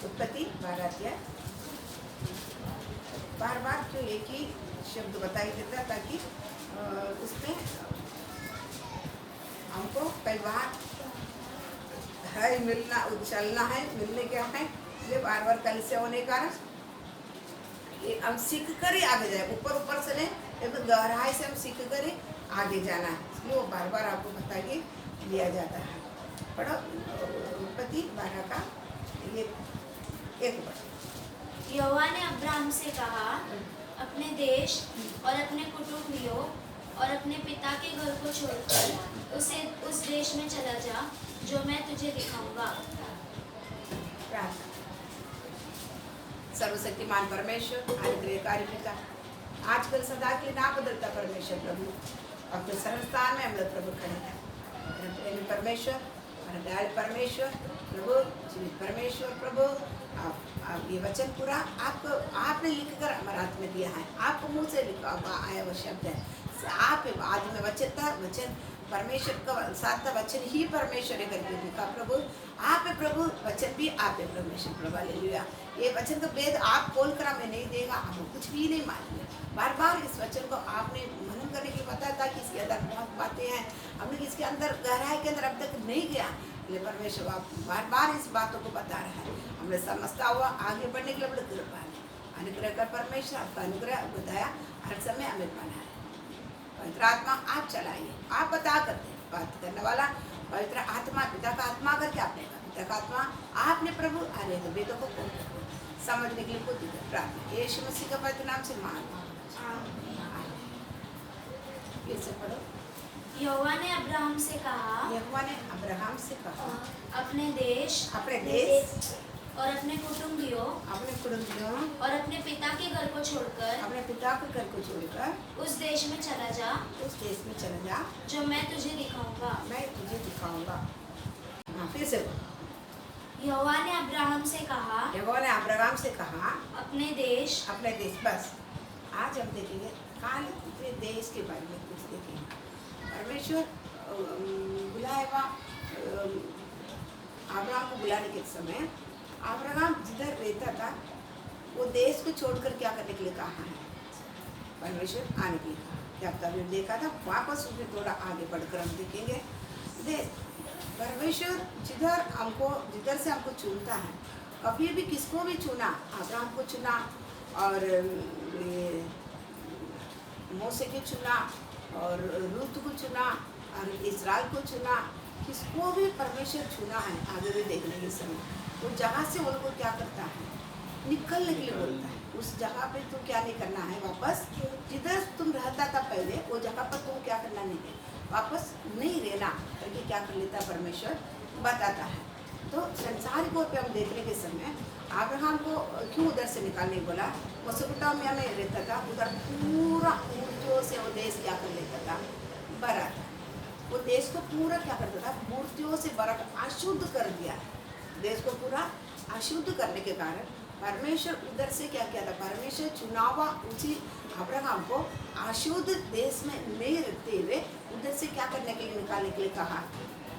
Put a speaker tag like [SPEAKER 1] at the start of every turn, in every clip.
[SPEAKER 1] उत्पत्ति बारातिया बार बार क्यों एक ही शब्द बताई देता ताकि उसमें हमको कई बार है मिलना उछलना है मिलने क्या है ये बार बार कल से होने का हम सीख कर ही आगे जाए ऊपर ऊपर से नहीं एक गहराई से हम सीख कर ही आगे जाना है इसलिए वो बार बार आपको बता के लिया जाता है। पढ़ो उत्पत्ति 12 का ये एक बार।
[SPEAKER 2] यहोवा ने अब्राहम से कहा अपने देश और अपने कुटुंबियों और अपने पिता के घर को छोड़कर उस देश में चला जा जो मैं तुझे दिखाऊंगा।
[SPEAKER 1] सर्वशक्तिमान परमेश्वर अनुग्रहकारी पिता आजकल सदा के लिए ना बदलता परमेश्वर प्रभु अपने सर्वस्थान में हम लोग प्रभु खड़े हैं परमेश्वर दयाल परमेश्वर प्रभु जीवित परमेश्वर प्रभु आप ये वचन पूरा आपने लिखकर हमारे हाथ में दिया है आपको मुंह से लिखा आया वो शब्द है आप आदि में वचन था वचन परमेश्वर का साथ था वचन ही परमेश्वर है करके लिखा प्रभु आप है प्रभु वचन भी आप है परमेश्वर प्रभु हालेलुया। ये वचन का वेद आप खोल कर हमें नहीं देगा हम कुछ भी नहीं मानेंगे बार बार इस वचन को आपने मनन करने के लिए बताया था कि इसके अंदर बहुत बातें हैं हमने इसके अंदर गहराई के अंदर अब तक नहीं गया इसलिए परमेश्वर आप बार बार इस बातों को बता रहा है हमने समझता हुआ आगे बढ़ने के लिए बड़े कृपा है अनुग्रह कर परमेश्वर आपका अनुग्रह बताया हर समय हमें बना है पवित्र आत्मा आप चलाइए आप बता करते बात करने वाला पवित्र आत्मा पिता का आत्मा करके आपने कहा पिता का आत्मा आपने प्रभु अरे वेदों को खोल समझने के लिए बुद्धि प्रार्थना यीशु मसीह का पवित्र नाम से मान पढ़ो।
[SPEAKER 2] यहोवा ने अब्राहम से कहा अपने देश और अपने कुटुंबियों और अपने पिता के घर को छोड़कर उस देश में चला जा जो मैं तुझे दिखाऊंगा।
[SPEAKER 1] फिर से
[SPEAKER 2] यहोवा ने अब्राहम से कहा अपने देश
[SPEAKER 1] बस आज हम देखेंगे काल अपने देश के बारे में कुछ देखेंगे परमेश्वर बुलाया अब्राहम को बुलाने के समय अब्राहम जिधर रहता था वो देश को छोड़कर क्या करने के लिए कहा है परमेश्वर आने के लिए कहा क्या आपने देखा था वापस उसमें थोड़ा आगे बढ़कर हम देखेंगे परमेश्वर जिधर से हमको चुनता है कभी भी किसको भी चुना अब्राहम को चुना और मूसे को चुना और रूत को चुना और इस्राएल को चुना, किसको भी परमेश्वर चुना है आगे भी देखने के समय। वो जहाँ से उनको क्या करता है, निकलने के लिए बोलता है। उस जगह पे तुम क्या नहीं करना है, वापस जिधर तुम रहता था पहले वो जगह पर तुम क्या करना नहीं है, वापस नहीं रहना करके क्या कर लेता परमेश्वर बताता है। तो संसारिक तौर पे हम देखने के समय अब्राहम को क्यों उधर से निकालने बोला, मेसोपोटामिया में रहता था, उधर पूरा मूर्तियों से वो देश क्या कर लेता था, भरा था। वो देश को पूरा क्या करता था, मूर्तियों से भरा अशुद्ध कर दिया। देश को पूरा अशुद्ध करने के कारण परमेश्वर उधर से क्या किया था, परमेश्वर चुनावा उसी अब्राहम को अशुद्ध देश में नहीं रखते हुए उधर से क्या करने के लिए, निकालने के लिए कहा,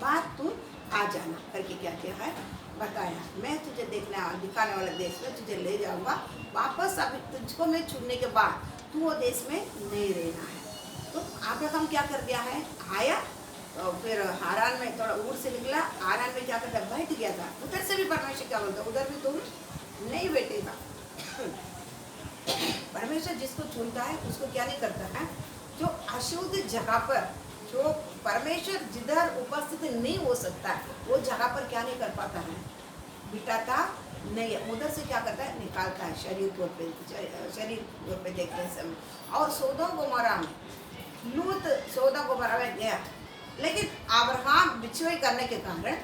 [SPEAKER 1] बात तू आ जाना करके क्या किया है बताया, मैं तुझे दिखाने वाले देश में तुझे ले जाऊंगा वापस। अभी तुझको मैं चुनने के बाद तू वो देश में नहीं रहना है। तो अब्राहम क्या कर दिया है, आया और फिर हारान में थोड़ा ऊर से निकला, हारान में क्या करता बैठ गया था। उधर से भी परमेश्वर क्या बोलता, उधर भी तुम नहीं बैठेगा। परमेश्वर जिसको चुनता है उसको क्या नहीं करता है, जो अशुद्ध जगह पर, जो परमेश्वर जिधर उपस्थित नहीं हो सकता है वो जगह पर क्या नहीं कर पाता है, बिठाता नहीं है, उधर से क्या करता है, निकालता है शरीर तौर पे देखने समय। और सोदोम गोमोरा में लूत सोदोम गोमोरा में गया, लेकिन अब्राहम बिछुई करने के कारण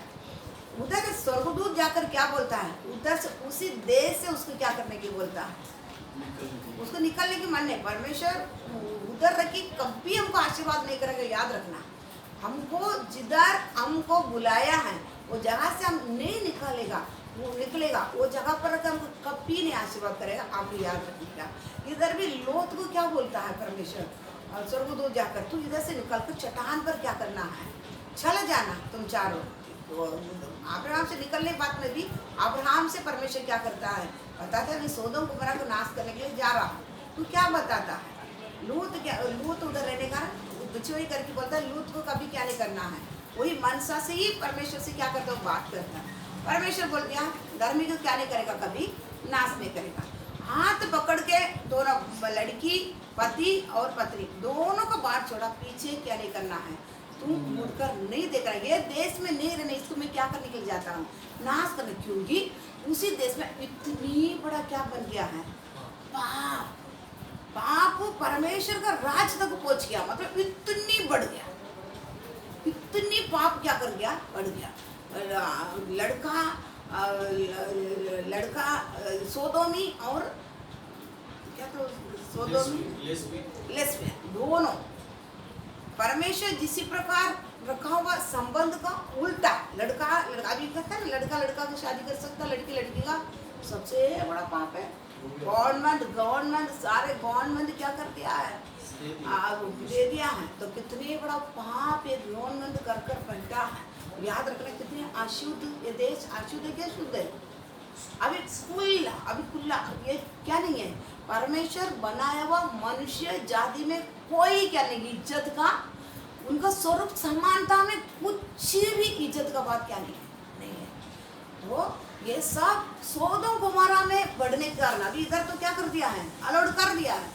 [SPEAKER 1] उधर स्वर्गदूत जाकर क्या बोलता है, उधर से उसी देश से उसको क्या करने की बोलता है, उसको निकलने की मन नहीं। परमेश्वर उधर रखी कभी हमको आशीर्वाद नहीं करेगा, याद रखना। हमको जिधर हमको बुलाया है वो जगह से हम नहीं निकलेगा, वो निकलेगा वो जगह पर रखकर हमको कभी नहीं आशीर्वाद करेगा, आप याद रखिएगा। इधर भी लोत को क्या बोलता है परमेश्वर, और स्वर्गदूत जाकर तू इधर से निकल कर चट्टान पर क्या करना है, चले जाना तुम चारों। तो अब्राहम से निकलने की बात में भी अब्राहम से परमेश्वर क्या करता है, बताता है मैं सोदोम गोमोरा को नाश करने के लिए जा रहा हूँ। तो क्या बताता है, लूत उधर रहने का बिछोई करके बोलता है लूत को कभी क्या नहीं करना है, वही मनसा से ही परमेश्वर से क्या करता है, बात करता है। परमेश्वर बोल दिया धर्मी को क्या नहीं करेगा, कभी नाश नहीं करेगा। हाथ पकड़ के दोनों लड़की पति और पत्नी दोनों को बात छोड़ा, पीछे क्या नहीं करना है, तुम मुड़कर नहीं देख रहा, ये देश में नहीं रहने, इसको मैं क्या करने के लिए जाता हूँ, नाश करने। क्योंकि उसी देश में इतनी बड़ा क्या बन गया है, पाप। पाप परमेश्वर का राज तक पहुंच गया, मतलब इतनी बढ़ गया, इतनी पाप क्या कर गया, बढ़ गया। लड़का सोदोमी और क्या तो सोदोमी लेस्बियन दोनों, परमेश्वर जिसी प्रकार रखा हुआ संबंध का उल्टा, लड़का अभी कहता है ना, लड़का को शादी कर सकता, लड़की का सबसे बड़ा पाप है। गवर्नमेंट सारे गवर्नमेंट क्या कर दिया है, दे दिया है। तो कितनी बड़ा पाप ये गवर्नमेंट कर बैठा है। याद रखना कितनी अशुद्ध ये देश, अशुद्ध है क्या शुद्ध है, अभी खुला ये क्या नहीं है, परमेश्वर बनाया हुआ मनुष्य जाति में कोई क्या नहीं, इज्जत का उनका स्वरूप समानता में कुछ भी इज्जत का बात क्या नहीं है। तो ये सब सोदोम गोमोरा में बढ़ने के कारण अभी इधर तो क्या कर दिया है, अलाउड कर दिया है।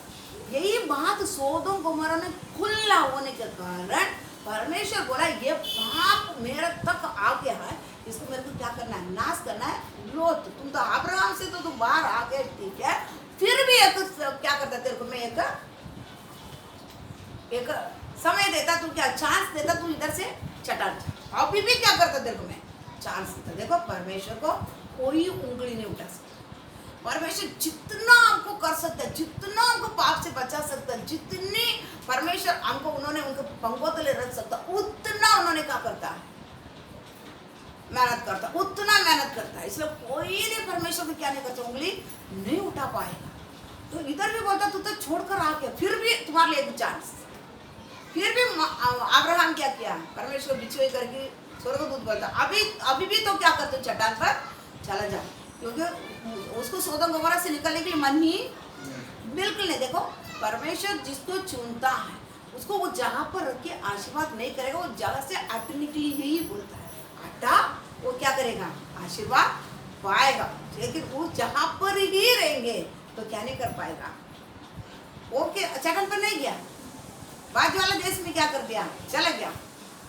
[SPEAKER 1] यही बात सोदोम गोमोरा में खुला होने के कारण परमेश्वर बोला ये पाप मेरे तक आ गया है, इसको मेरे को क्या करना है, नाश करना है। लोत तुम तो अब्राहम से तो तुम बाहर आ गए, ठीक है, फिर भी एक क्या करता तेरे को मैं एक समय देता, तू क्या चांस देता, तू इधर से चटान, अभी भी क्या करता तेरे को मैं चांस देता। देखो परमेश्वर को कोई उंगली नहीं उठा सकता। परमेश्वर जितना हमको कर सकता है, जितना हमको पाप से बचा सकता है, जितनी परमेश्वर हमको उन्होंने उनके पंखों तले रख सकता, उतना उन्होंने क्या करता है, मेहनत करता, उतना मेहनत करता है। इसलिए कोई नहीं परमेश्वर को क्या नहीं करता, उंगली नहीं उठा पाएगा। तो इधर भी बोलता तू तो छोड़कर आ गया, फिर भी तुम्हारे लिए एक चांस। फिर भी अब्राहम क्या किया, परमेश्वर बिछुए करके स्वर्गदूत बोलता अभी भी तो क्या करते, चट्टान पर चला जा, क्योंकि उसको सोदोम गोमोरा से निकलने के लिए मन ही बिल्कुल नहीं। देखो परमेश्वर जिसको चुनता है उसको वो जगह पर रख के आशीर्वाद नहीं करेगा, वो जगह से हटने के लिए यही बोलता है, हटा वो क्या करेगा, आशीर्वाद पाएगा। लेकिन वो जगह पर ही रहेंगे तो क्या नहीं कर पाएगा, वो चट्टान पर नहीं गया, बाजू वाला देश में क्या कर दिया, चला गया।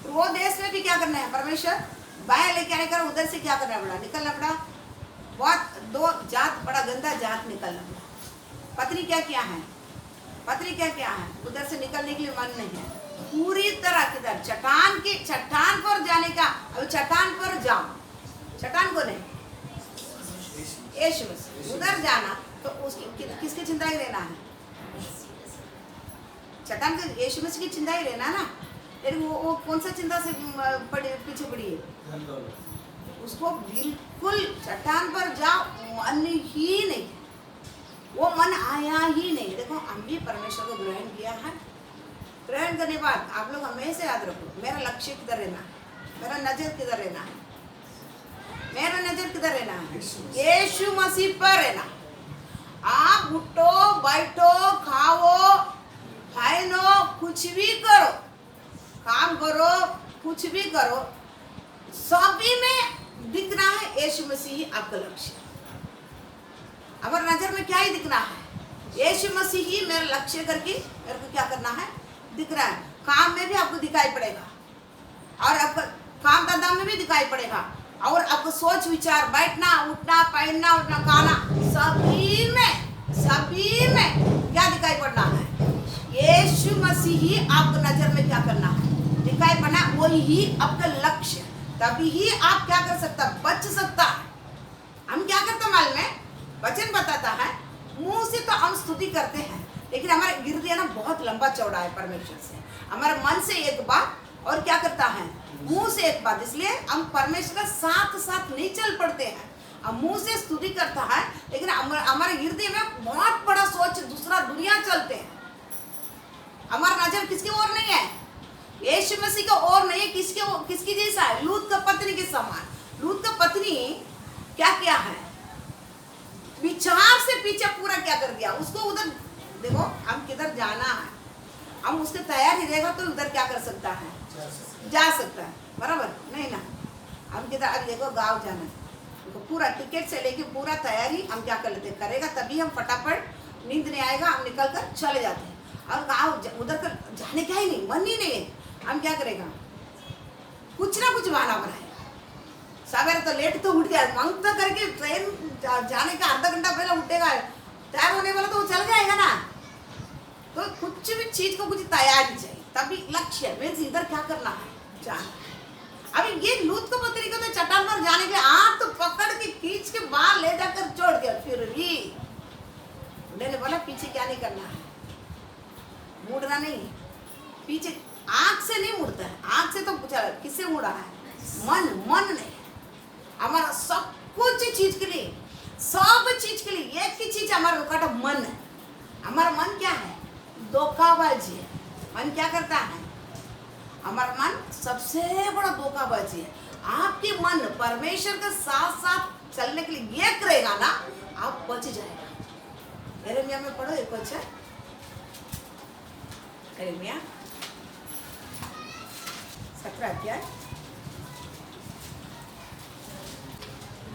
[SPEAKER 1] तो वो देश में भी क्या करना है, परमेश्वर बाहर लेके आने का, उधर से क्या करना पड़ा, निकलना पड़ा। बहुत दो जात, बड़ा गंदा जात निकलना पड़ा। पत्नी क्या किया है, पत्नी क्या किया है, उधर से निकलने के लिए मन नहीं है, पूरी तरह किधर, चट्टान पर जाने का। अब चट्टान पर जाओ, चट्टान को नहीं, यीशु मसीह उधर जाना, तो उसकी किसकी चिंता ही रहना है, चट्टान का यीशु मसीह की चिंता ही रहना ना। लेकिन वो कौन सा चिंता से पीछे पड़ी है, उसको बिल्कुल चट्टान पर जाओ, मन ही नहीं, वो मन आया ही नहीं। देखो हम भी परमेश्वर को ग्रहण किया है, ग्रहण करने के बाद आप लोग हमेशा याद रखो, मेरा लक्ष्य किधर रहना है, मेरा नजर किधर रहना है, मेरा नजर किधर रहना है, यीशु मसीह पर रहना। आप उठो बैठो खाओ पहनो कुछ भी करो, काम करो कुछ भी करो, सभी में दिखना है यीशु मसीह आपका लक्ष्य। हमारे नजर में क्या ही दिखना है, यीशु मसीह ही मेरा लक्ष्य करके मेरे को क्या करना है, दिख रहा है। काम में भी आपको दिखाई पड़ेगा, और आपका काम धंधा में भी दिखाई पड़ेगा, और आपको सोच विचार, बैठना उठना पहनना उठना खाना, सभी में क्या दिखाई पड़ना है, यीशु मसीह ही आपको नजर में क्या करना है, दिखाई पड़ना, वही ही आपका लक्ष्य। तभी ही आप क्या कर सकता, बच सकता है। हम क्या करते मालूम है, वचन बताता है, मुंह से तो हम स्तुति करते हैं, लेकिन हमारा हृदय ना बहुत लंबा चौड़ा है परमेश्वर से। हमारे मन से एक बात और क्या करता है, मुंह से एक बात, इसलिए हम परमेश्वर के साथ साथ नहीं चल पड़ते हैं। हम मुंह से स्तुति करता है, लेकिन हमारे हृदय में बहुत बड़ा सोच दूसरा दुनिया चलते हैं। हमारा नजर किसकी ओर नहीं है, यीशु मसीह की ओर नहीं है। किसकी जैसा है, लूत का पत्नी के समान। लूत का पत्नी क्या किया है, विचार से पीछे पूरा क्या कर दिया, उसको उधर देखो, हम किधर जाना है, हम उसके तैयार ही रहेगा तो उधर क्या कर सकता है, जा सकता है, बराबर नहीं ना। हम किधर, अभी देखो गांव जाना है, देखो पूरा टिकट से लेके पूरा तैयारी हम क्या कर लेते करेगा, तभी हम फटाफट, नींद नहीं आएगा, हम निकल कर चले जाते हैं। और गाँव उधर कर जाने का ही नहीं, मन ही नहीं है, हम क्या करेगा, कुछ ना कुछ बहाना बनाएगा। सवेरे तो लेट तो उठ गया, मंग तो करके ट्रेन जाने का आधा घंटा पहले उठेगा, तैयार होने वाला तो वो चल जाएगा ना। तो कुछ भी चीज को कुछ तैयारी चाहिए, तभी लक्ष्य मीन्स इधर क्या करना है, जाना। अभी ये लूत को पत्नी को तो चट्टान पर जाने के हाथ तो पकड़ के खींच के बाहर ले जाकर छोड़ दिया, फिर भी मैंने बोला पीछे क्या नहीं करना है, मुड़ना नहीं, पीछे आंख से नहीं मुड़ता है, आंख से तो किससे मुड़ा है, मन नहीं। हमारा सब कुछ चीज के लिए, सब चीज के लिए एक ही चीज हमारा रुकावट मन है। हमारा मन क्या है, धोखाबाजी है। मन क्या करता है, हमारा मन सबसे बड़ा धोखाबाजी है। आपके मन परमेश्वर के साथ साथ चलने के लिए एक रहेगा ना, आप बच जाएगा। यिर्मयाह में पढ़ो एक अच्छा, यिर्मयाह 17 अध्याय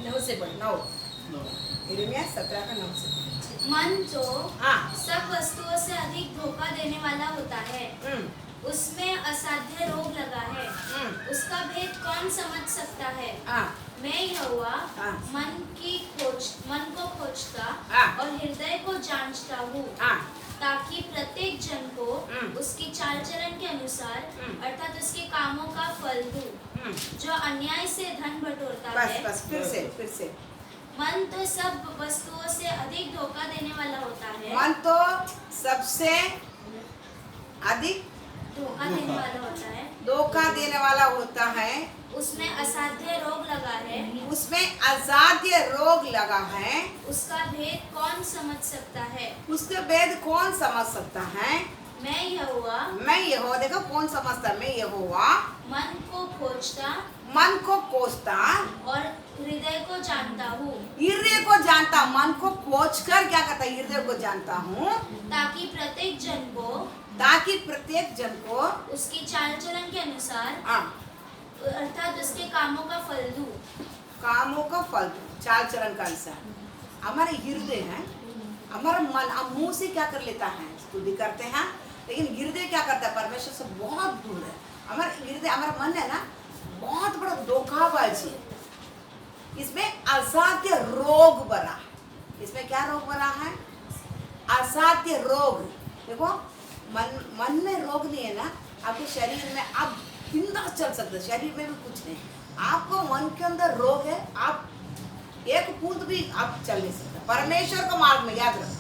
[SPEAKER 1] 9 से पढ़, 9 यिर्मयाह 17 का 9 से।
[SPEAKER 2] मन तो
[SPEAKER 1] हाँ,
[SPEAKER 2] सब वस्तुओं से अधिक धोखा देने वाला होता है, उसमें असाध्य रोग लगा है, उसका भेद कौन समझ सकता है। मैं यहोवा मन को खोजता और हृदय को जांचता हूँ, ताकि प्रत्येक जन को उसकी चाल चलन के अनुसार अर्थात उसके कामों का फल दूं। जो अन्याय से धन बटोरता है,
[SPEAKER 1] बस फिर से
[SPEAKER 2] मन तो सब वस्तुओं से अधिक धोखा देने वाला होता है,
[SPEAKER 1] मन तो सबसे अधिक
[SPEAKER 2] धोखा देने वाला होता है,
[SPEAKER 1] धोखा देने वाला होता है,
[SPEAKER 2] उसमें असाध्य रोग लगा है,
[SPEAKER 1] उसमें असाध्य रोग लगा है,
[SPEAKER 2] उसका भेद कौन समझ सकता है।
[SPEAKER 1] उसका भेद कौन समझ सकता है।
[SPEAKER 2] मैं यहोवा
[SPEAKER 1] देखो कौन समझता है, मैं यहोवा
[SPEAKER 2] मन को खोजता
[SPEAKER 1] और
[SPEAKER 2] हृदय को जानता हूँ,
[SPEAKER 1] हृदय को जानता, मन को खोज कर क्या करता है, हृदय को जानता हूँ,
[SPEAKER 2] ताकि प्रत्येक जन को उसकी चाल चलन के अनुसार अर्थात उसके कामों का फल दूं।
[SPEAKER 1] कामों का फल दूं, चाल चलन का अनुसार। हमारे हृदय है, हमारा मन, हम मुंह से क्या कर लेता है, स्तुति करते हैं, लेकिन हृदय क्या करता है, परमेश्वर से बहुत दूर है। हमारा हृदय, हमारा मन है ना, बहुत बड़ा धोखाबाजी है। इसमें असाध्य रोग भरा है। इसमें क्या रोग भरा है? असाध्य रोग। देखो मन में रोग नहीं है ना, आपके शरीर में आप बिंदास चल सकते, शरीर में भी कुछ नहीं। आपको मन के अंदर रोग है, आप एक बूंद भी आप चल नहीं सकते परमेश्वर को मार्ग में। याद रखो,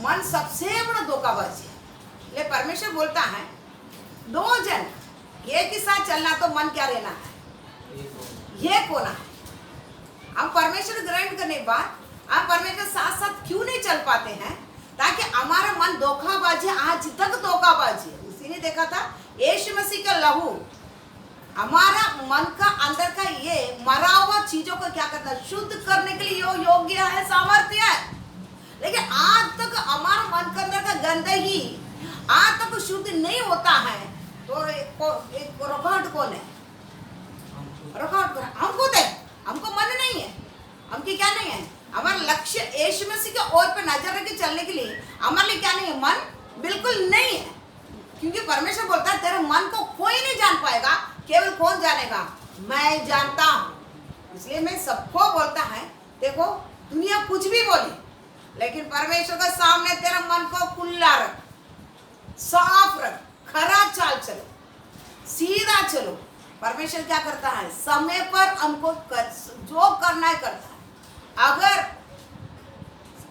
[SPEAKER 1] मन सबसे बड़ा धोखाबाजी है। ले परमेश्वर बोलता है, दो जन एक ही साथ चलना तो मन क्या रहना है, ये कोना है। हम परमेश्वर ग्रहण करने के बाद हम परमेश्वर साथ साथ क्यों नहीं चल पाते हैं? ताकि हमारा मन धोखाबाजी, आज तक धोखाबाजी है। उसी ने देखा था, यीशु मसीह का लहू हमारा मन का अंदर का ये मरा हुआ चीजों को क्या करता है, शुद्ध करने के लिए योग्य है, सामर्थ्य है। लेकिन आज तक हमारा मन के अंदर का गंदगी आज तक शुद्ध नहीं होता है। तो एक रुकावट कौन है? रुकावट कौन है? हमको दे, हमको मन नहीं है, हमकी क्या नहीं है, हमारा लक्ष्य यीशु मसीह के ओर पे नजर रख के चलने के लिए हमारे लिए क्या नहीं है, मन बिल्कुल नहीं है। क्योंकि परमेश्वर बोलता है, तेरे मन को कोई नहीं जान पाएगा, केवल कौन जानेगा, मैं जानता हूं। इसलिए मैं सबको बोलता है, देखो दुनिया कुछ भी बोले, लेकिन परमेश्वर के सामने तेरा मन को खुला रख, साफ रख, खरा चाल चलो, सीधा चलो। परमेश्वर क्या करता है, समय पर हमको जो करना है करता है। अगर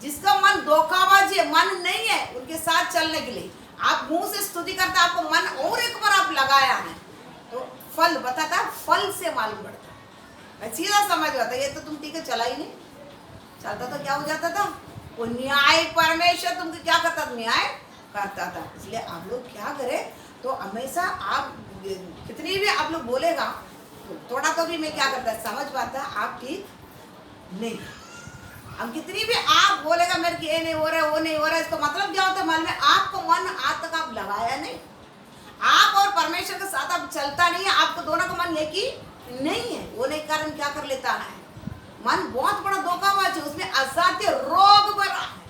[SPEAKER 1] जिसका मन धोखाबाजी है, मन नहीं है उनके साथ चलने के लिए, आप मुंह से स्तुति करते, आपको मन और एक बार आप लगाया है तो फल बताता है, फल से मालूम पड़ता है। सीधा समझ आता है, ये तो तुम ठीक है चला ही नहीं, चलता तो क्या हो जाता था, वो न्याय परमेश्वर तुमको क्या करता था, न्याय करता था। इसलिए आप लोग क्या करें, तो हमेशा आप कितनी भी आप लोग बोलेगा तो थोड़ा तो भी मैं क्या करता है, समझ पाता आप ठीक नहीं। हम कितनी भी आप बोलेगा मेरे को ये नहीं हो रहा है, वो नहीं हो रहा है, इसको मतलब क्या होता है मालूम है, आपको मन आज तक आप लगाया नहीं, आप और परमेश्वर के साथ आप चलता नहीं है, आपको दोनों का मन एक ही नहीं है। वो नहीं कारण क्या कर लेता है, मन बहुत बड़ा धोखाबाज है, उसमें असाध्य रोग भरा है,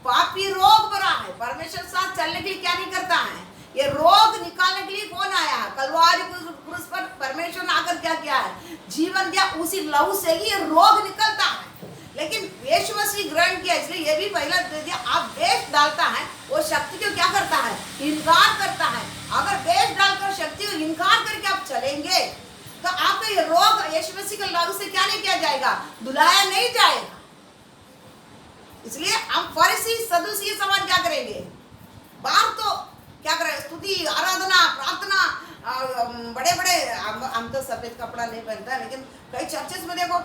[SPEAKER 1] पापी रोग भरा है। परमेश्वर के साथ चलने के लिए क्या नहीं करता है, ये रोग निकालने के लिए कौन आया है, कलवारी क्रूस पर परमेश्वर ने आकर क्या किया है, जीवन दिया, उसी लहू से ही ये रोग निकलता है। लेकिन यीशु मसीह ग्रहण किया, इसलिए ये भी पहला दे दिया, आप बेच डालता है, वो शक्ति को क्या करता है, इनकार करता है। अगर बेच डालकर शक्ति को इनकार करके आप चलेंगे तो आपका ये रोग यीशु मसीह के लहू से क्या नहीं किया जाएगा, धुलाया नहीं जाएगा। इसलिए हम फरीसी सदूसी समाज क्या करेंगे, बाहर तो क्या करें, स्तुति आराधना प्रार्थना, बड़े बड़े हम तो सफेद कपड़ा नहीं पहनता, लेकिन कई चर्चेस में देखो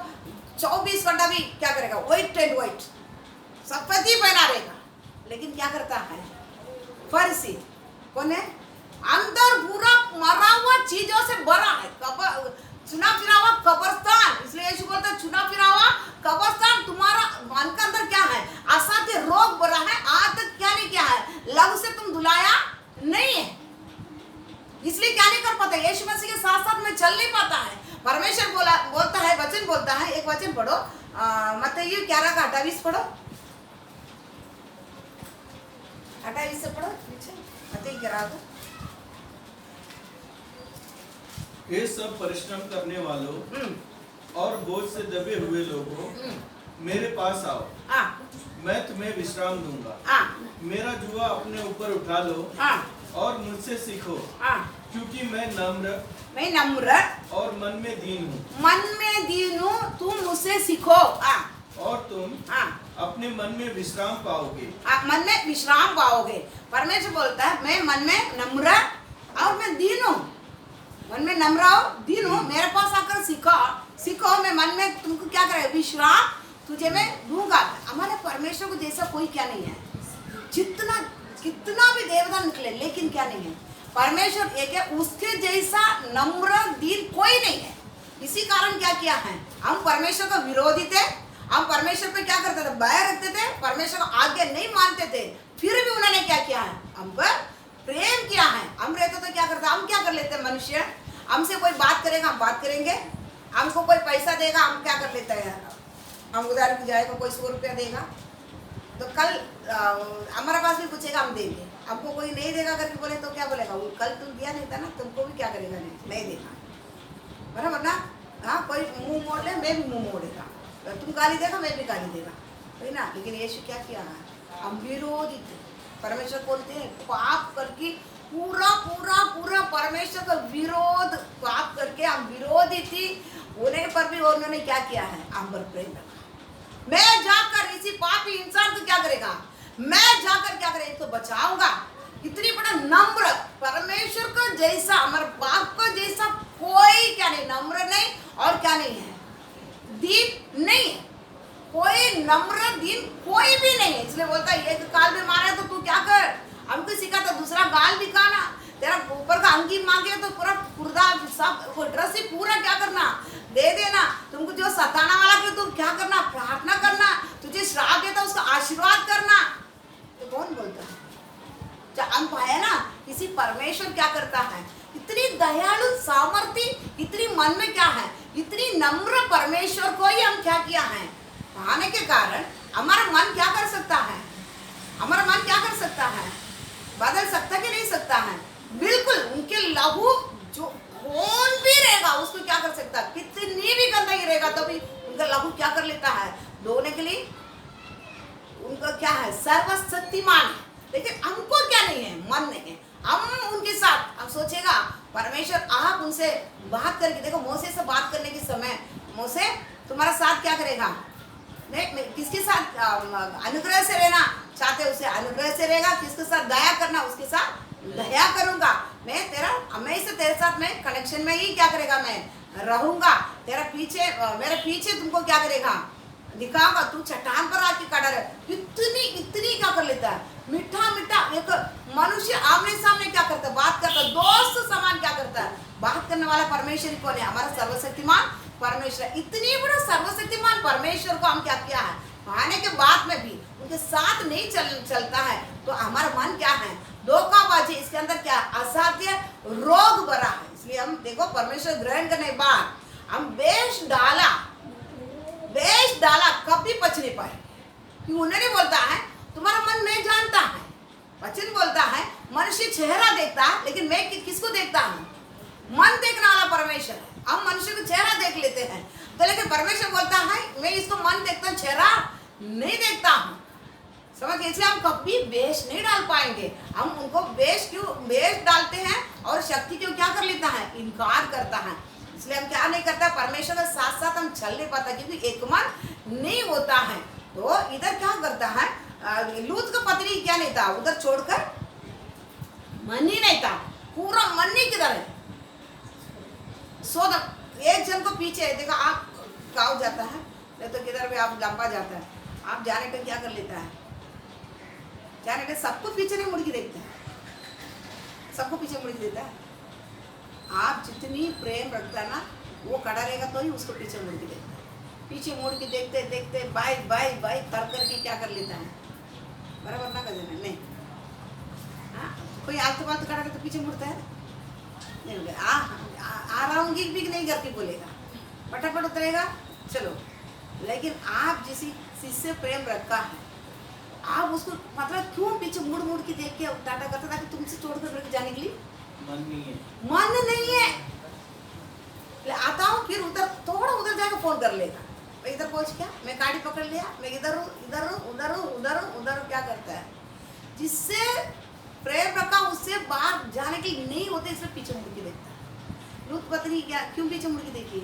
[SPEAKER 1] 24 घंटा भी क्या करेगा, व्हाइट एंड व्हाइट सफेद ही पहना रहेगा। लेकिन क्या करता है फरीसी, कौन है, अंदर पूरा मरा हुआ चीजों से भरा है, चुना फिरा हुआ कब्रिस्तान। इसलिए यीशु बोलता है, चुना फिरा हुआ कब्रिस्तान, तुम्हारा मन का अंदर क्या है, असाध्य रोग भरा है, आज तक क्या नहीं किया है, लहू से तुम धुलाया नहीं है। इसलिए क्या नहीं कर पाता, यीशु मसीह के साथ साथ में चल नहीं पाता है। परमेश्वर बोलता है, वचन बोलता है, एक वचन पढ़ो, मत्ती 11 का 28 पढ़ो, 28 से पढ़ो नीचे, मत्ती 11 का।
[SPEAKER 3] ये सब परिश्रम करने वालों और बोझ से दबे हुए लोगों, मेरे पास आओ, मैं तुम्हें विश्राम दूंगा। मेरा जुआ अपने ऊपर उठा लो और मुझसे सीखो, क्योंकि मैं नम्र और मन में दीन हूँ, तुम मुझसे सीखो और तुम अपने मन में विश्राम पाओगे।
[SPEAKER 1] मन में विश्राम पाओगे। परमेश्वर बोलता है, मैं मन में नम्र और मैं दीन हूँ, मन में नम्र और दीन हूँ, मेरे पास आकर सीखो, मैं मन में तुमको क्या करे, विश्राम तुझे मैं दूंगा। हमारे परमेश्वर को जैसा कोई क्या नहीं है, कितना भी देवता निकले, लेकिन क्या नहीं है, परमेश्वर एक है, उसके जैसा नम्र दीन कोई नहीं है। इसी कारण क्या किया है, हम परमेश्वर का विरोधी थे, हम परमेश्वर पे क्या करते थे, बैर रखते थे, परमेश्वर को आज्ञा नहीं मानते थे, फिर भी उन्होंने क्या किया है, हम पर प्रेम किया है। हम रहते तो क्या करते, हम क्या कर लेते हैं, मनुष्य हमसे कोई बात करेगा हम बात करेंगे, हमको कोई पैसा देगा हम क्या कर लेते हैं, हम उधार भी जाएगा, कोई 100 रुपया देगा तो कल हमारे पास भी पूछेगा हम देंगे, हमको कोई नहीं देगा करके बोले तो क्या बोलेगा, वो कल तुम दिया नहीं था ना, तुमको भी क्या करेगा, नहीं देगा, बराबर ना। हाँ, कोई मुंह मोड़ ले, मैं भी मुंह मोड़ेगा, तुम गाली देगा मैं भी गाली देगा, वही ना। लेकिन यीशु क्या किया है, हम विरोधी थे। परमेश्वर बोलते हैं पाप करके पूरा पूरा पूरा परमेश्वर का विरोध पाप करके हम विरोधी थी, होने पर भी उन्होंने क्या किया है, हम पर प्रेम रखा। मैं जाकर इसी पापी इंसान को क्या करेगा, मैं जाकर क्या करेगा, इसको बचाऊंगा। इतनी बड़ा नम्र परमेश्वर को जैसा, हमारे बाप को जैसा कोई क्या नहीं, नम्र नहीं और क्या नहीं है, दीन नहीं है, कोई नम्र दीन कोई भी नहीं है। इसलिए बोलता है एक गाल में मारा तो तू क्या कर, हमको सिखाता दूसरा गाल दिखाना, तेरा ऊपर का अंगी मांगे तो पूरा कुर्दा सब वो ड्रेस ही पूरा क्या करना, दे देना। तुमको जो सताना वाला के तुम क्या करना, प्रार्थना करना, तुझे श्राप देता उसका आशीर्वाद करना। तो कौन बोलता है, हम पाए ना किसी परमेश्वर क्या करता है, इतनी दयालु सामर्थ्य, इतनी मन में क्या है, इतनी नम्र परमेश्वर को ही हम क्या किया है पाने के कारण हमारा मन क्या कर सकता है, हमारा मन क्या कर सकता है, बदल सकता कि नहीं सकता है, बिल्कुल। उनके लहू जो कौन भी रहेगा उसको क्या कर सकता है, कितनी भी गंदगी रहेगा तो भी उनका लहू क्या कर लेता है, धोने के लिए उनका क्या है, सर्वशक्तिमान है। लेकिन हमको क्या नहीं है, मन नहीं है। हम उनके साथ हम सोचेगा परमेश्वर आप उनसे बात करके देखो, मोसे से बात करने के समय मोसे तुम्हारा साथ क्या करेगा, नहीं किसके साथ अनुग्रह से रहना चाहते उसे अनुग्रह से रहेगा, किसके साथ दया करना उसके साथ दया करूंगा, मैं तेरा हमेशा तेरे साथ मैं कनेक्शन में ही क्या करेगा, मैं रहूंगा, तेरा पीछे मेरे पीछे तुमको क्या करेगा दिखाऊंगा, तू चट्टान पर आके खड़ा रहे। इतनी इतनी क्या कर लेता है, मीठा मीठा एक मनुष्य आमने सामने क्या करता है, बात करता है, दोस्त समान क्या करता है, बात करने वाला परमेश्वर ही कौन है, हमारा सर्वशक्तिमान परमेश्वर। इतनी बड़ा सर्वशक्तिमान परमेश्वर को हम क्या किया है पाने के बाद में भी उनके साथ नहीं चलता है तो हमारा मन क्या है, धोखाबाजी, इसके अंदर क्या असाध्य रोग भरा है। इसलिए हम देखो परमेश्वर ग्रहण करने के बाद हम बेश डाला कभी बच नहीं पाए, क्यों उन्होंने बोलता है तुम्हारा मन मैं जानता है। वचन बोलता है मनुष्य चेहरा देखता है लेकिन मैं किसको देखता हूँ, मन देखने वाला परमेश्वर है। हम मनुष्य को चेहरा देख लेते हैं तो, लेकिन परमेश्वर बोलता है मैं इसको मन देखता हूँ, चेहरा नहीं देखता हूँ। समझ, इसलिए हम कभी वेश नहीं डाल पाएंगे। हम उनको वेश डालते हैं और शक्ति क्यों क्या कर लेता है, इनकार करता है। इसलिए हम क्या नहीं करता, परमेश्वर के साथ साथ हम चल नहीं पाता क्योंकि एक मन नहीं होता है। तो इधर क्या करता है, लूत का पत्नी क्या नहीं था, उधर छोड़कर मन ही नहीं था, पूरा मन ही किधर है, सोदम एक जन को पीछे देखा आप गाँव जाता है नहीं तो किधर भी आप लंबा जाता है, आप जाने का क्या कर लेता है, जाने का सबको पीछे नहीं मुड़ के देखता है, सबको पीछे मुड़ के देता है। आप जितनी प्रेम रखता है ना वो खड़ा रहेगा तो ही उसको पीछे मुड़ के देखता है। पीछे मुड़ के देखते देखते बाई बाई बाई कर करके क्या कर लेता है, बराबर ना कर देना नहीं। हाँ, कोई आलतू फालतू खड़ा तो पीछे मुड़ता है नहीं, बोले आ रहा हूँ भी नहीं करके बोलेगा, फटाफट उतरेगा चलो। लेकिन आप जिसी चीज से प्रेम रखा है आप उसको मतलब क्यों पीछे मुड़ मुड़ के देख के टाटा करता ताकि तुमसे छोड़कर लेके जाने के लिए
[SPEAKER 3] मन नहीं है,
[SPEAKER 1] मन नहीं है। आता हूँ फिर उधर थोड़ा उधर जाकर फोन कर लेगा, मैं इधर पहुंच गया, मैं गाड़ी पकड़ लिया, मैं इधर हूँ इधर हूँ उधर हूँ उधर हूँ उधर क्या करता है, जिससे प्रेम रखा उससे बाहर जाने के नहीं होते, इसलिए पीछे मुड़ के देखता है। लूत पत्नी क्या क्यों पीछे मुड़ के देखी,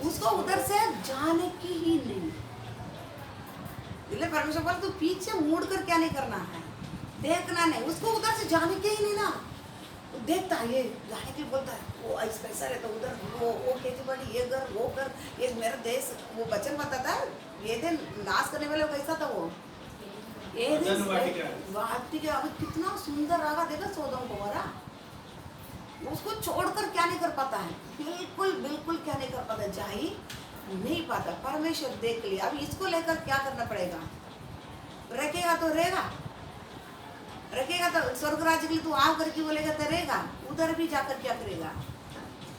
[SPEAKER 1] उसको उधर से जाने की ही नहीं। इसलिए परमेश्वर बोला तू पीछे मुड़ कर क्या नहीं करना है, देखना नहीं, उसको उधर से जाने के ही नहीं ना। तो देखता है ये जाने के बोलता है वो ऐसा कैसा रहता उधर, वो खेती बाड़ी ये कर वो कर, ये मेरा देश, वो वचन बताता है ये दिन नाश करने वाले कैसा था, वो ये दिन वाटिका अभी कितना सुंदर रहा, देखा सोदम गोमोरा, उसको छोड़कर क्या नहीं कर पाता है, बिल्कुल बिल्कुल क्या नहीं कर पाता, जा ही नहीं पाता। परमेश्वर देख लिया, अब इसको लेकर क्या करना पड़ेगा, रखेगा तो रहेगा, रखेगा तो स्वर्ग राज्य के लिए तू आओ करके बोलेगा तो रहेगा, उधर भी जाकर क्या करेगा,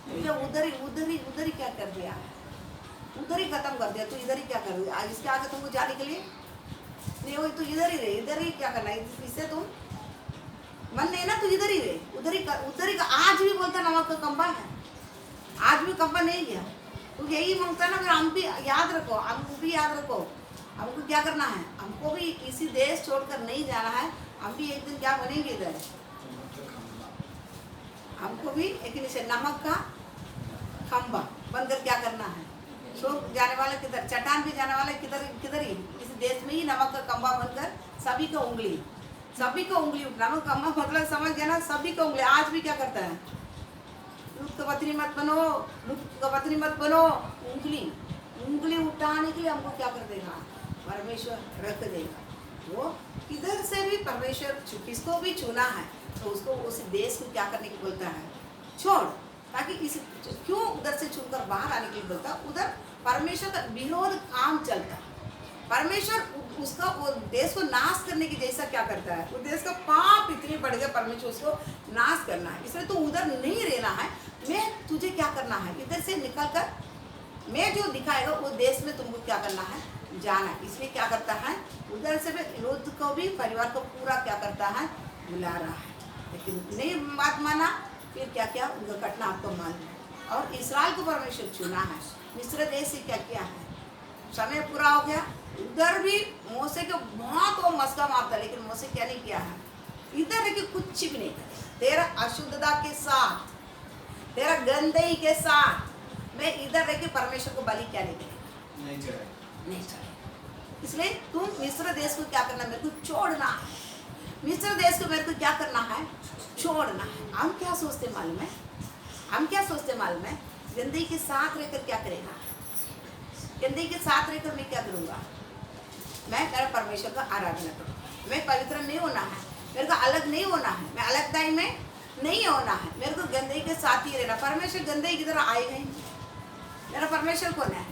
[SPEAKER 1] उधर ही क्या कर दिया, उधर ही खत्म कर दिया, तो इधर ही क्या कर दिया। इसके आगे तुमको जाने के लिए नहीं वही तो इधर ही रहे, इधर ही क्या करना है, इससे तुम मन नहीं ना, तो इधर ही रहे, उधर ही आज भी बोलता नमक का कंबा है, आज भी कंबा नहीं गया, तो यही मांगता है ना। फिर हम भी याद रखो, हमको भी याद रखो, हमको क्या करना है, हमको भी इसी देश छोड़कर नहीं जाना है। हम भी एक दिन क्या बनेंगे इधर, हमको भी एक दिन से नमक का खंबा बनकर क्या करना है। सो जाने वाला किधर, चट्टान भी जाने वाला किधर ही, इस देश में ही नमक का खंबा बनकर सभी का उंगली नमक का खंबा मतलब समझ गया ना, सभी का उंगली। आज भी क्या करता है, लुट का पत्नी मत बनो, उंगली उठाने के लिए हमको क्या कर देगा, परमेश्वर रख देगा। वो इधर से भी परमेश्वर किसको भी चुना है, तो उसको उस देश को क्या करने की बोलता है, छोड़, ताकि इस क्यों उधर से चुनकर बाहर आने के लिए बोलता, उधर परमेश्वर का विरोध काम चलता है। परमेश्वर उसका वो देश को नाश करने की जैसा क्या करता है, वो देश का पाप इतनी बढ़ गया, परमेश्वर उसको नाश करना है, इसलिए तू उधर नहीं रहना है। मैं तुझे क्या करना है, इधर से निकल कर मैं जो दिखाएगा वो देश में तुमको क्या करना है, जाना है। इसलिए क्या करता है, उधर से लूत को भी परिवार को पूरा क्या करता है, बुला रहा है, लेकिन नहीं बात माना। फिर क्या क्या उनका घटना आपको मालूम है। और इस्राएल को परमेश्वर चुना है, मिस्र देश से क्या किया है, समय पूरा हो गया। उधर भी मोसे को बहुत वो मस्का मारता, लेकिन मोसे क्या नहीं किया है, इधर रह के कुछ भी नहीं करे। तेरा अशुद्धता के साथ, तेरा गंदगी के साथ मैं इधर रह के परमेश्वर को बलि क्या नहीं करेगा, नहीं चढ़े। इसलिए तुम मिस्र देश को क्या करना, मेरे को छोड़ना है, मिस्र देश को मेरे को क्या करना है, छोड़ना है। हम क्या सोचते मालूम है, गंदगी के साथ रहकर क्या करेगा, गंदगी के साथ रहकर मैं क्या करूँगा, मैं मेरा परमेश्वर का आराधना करूँ। मैं पवित्र नहीं होना है, मेरे को अलग नहीं होना है, मैं अलगताई में नहीं होना है, मेरे को गंदगी के साथ ही रहना। परमेश्वर गंदगी की तरह आएगा ही नहीं। मेरा परमेश्वर कौन है,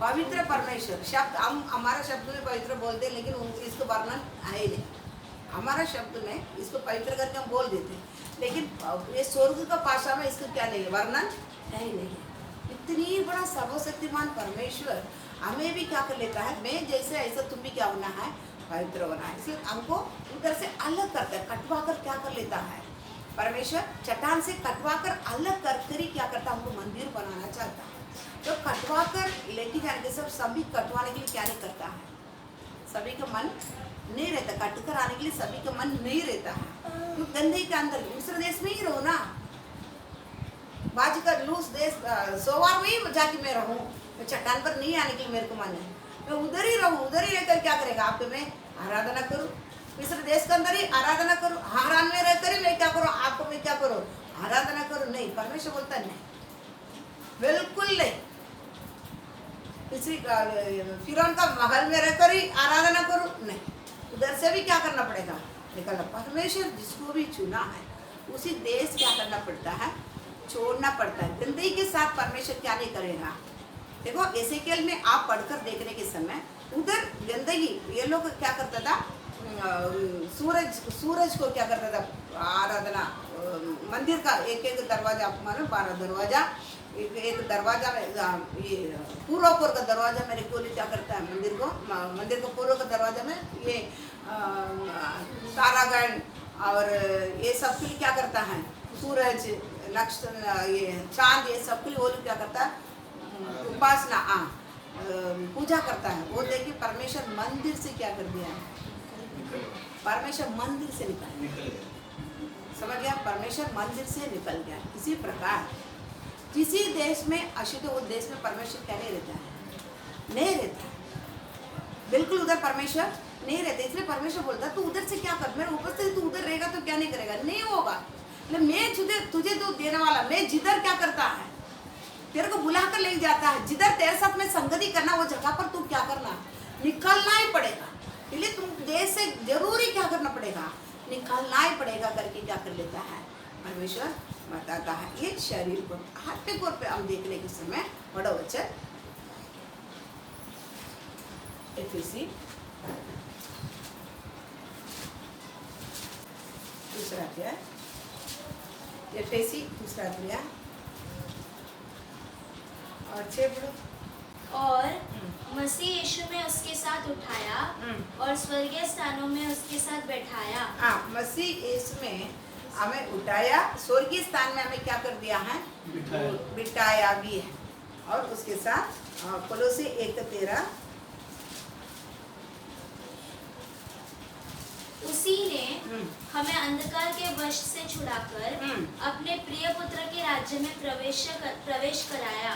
[SPEAKER 1] पवित्र परमेश्वर। शब्द हम हमारा शब्द में पवित्र बोलते हैं, लेकिन इसको वर्णन है नहीं। हमारा शब्द में इसको पवित्र करके हम बोल देते हैं, लेकिन ये स्वर्ग का भाषा में इसको क्या नहीं है, वर्णन है ही नहीं। इतनी बड़ा सर्वशक्तिमान परमेश्वर हमें भी क्या कर लेता है, मैं जैसे ऐसा तुम भी क्या होना है, पवित्र होना है। इसलिए हमको उधर से अलग करता है, कटवा कर क्या कर लेता है परमेश्वर, चट्टान से कटवा कर अलग कर ही क्या करता है, हमको मंदिर बनाना चाहता है। तो कटवा कर लेके जाने के सब सभी कटवाने के लिए क्या नहीं करता है, सभी का मन नहीं रहता, कट कर आने के लिए सभी का मन नहीं रहता है। तो गंदगी के अंदर दूसरे देश में ही रहो ना, बाज कर लूस देश सोवार में ही जाके मैं रहूँ, मैं चट्टान पर नहीं आने के लिए मेरे को मन है, मैं उधर ही रहूँ, उधर ही रहकर क्या करेगा, आपको मैं आराधना करूँ, मिस्र देश के अंदर ही आराधना करूँ, हारान में रहकर ही मैं क्या करूँ, आपको मैं क्या करूँ, आराधना करूँ। नहीं, परमेश्वर बोलता नहीं, बिल्कुल नहीं। फिरौन का महल में रहकर ही आराधना करूँ, नहीं, उधर से भी क्या करना पड़ेगा, निकलना। परमेश्वर जिसको भी चुना है उसी देश क्या करना पड़ता है, छोड़ना पड़ता है। गंदगी के साथ परमेश्वर क्या नहीं करेगा। देखो एसेकिएल में आप पढ़कर देखने के समय उधर गंदगी, ये लोग क्या करता था, सूरज को क्या करता था, आराधना, मंदिर का एक एक दरवाजा, मानो 12 दरवाजा, एक दरवाजा में ये पूर्व का दरवाजा मेरे को क्या करता है, मंदिर को पूर्व का दरवाजा में ये तारागण और ये सब के लिए क्या करता है, सूरज, नक्षत्र, ये चांद, ये सब के लिए वो लोग क्या करता है, उपासना, पूजा करता है। वो देखिए परमेश्वर मंदिर से क्या कर दिया, परमेश्वर मंदिर से निकल गया, समझ गया, परमेश्वर मंदिर से निकल गया। इसी प्रकार किसी देश में अशुद्ध, वो देश में परमेश्वर क्या नहीं रहता है, नहीं रहता है, बिल्कुल उधर परमेश्वर नहीं रहते। इसलिए परमेश्वर बोलता है तू उधर से क्या कर, मेरे ऊपर से तू उधर रहेगा तो क्या नहीं करेगा, नहीं होगा। मैं तुझे तो देने वाला, मैं जिधर क्या करता है, तेरे को बुला कर ले जाता है, जिधर तेरे साथ में संगति करना, वो जगह पर तू क्या करना, निकलना ही पड़ेगा। इसलिए तुम देश से जरूरी क्या करना पड़ेगा, निकलना ही पड़ेगा करके क्या कर लेता है परमेश्वर बताता है। ये शरीर को हाथ पे हम देखने के समय बड़ा वचन एफएसी दूसरा अध्याय, एफएसी दूसरा अध्याय और 6
[SPEAKER 2] और मसीह यीशु में उसके साथ उठाया और स्वर्गीय स्थानों में उसके साथ बैठाया।
[SPEAKER 1] मसीह यीशु में हमें उठाया, स्वर्गीय स्थान में हमें क्या कर दिया है? बिठाया भी है। और उसके साथ कोलोसी 1:13
[SPEAKER 2] उसी ने हमें अंधकार के वश से छुड़ाकर अपने प्रिय पुत्र के राज्य में प्रवेश कराया।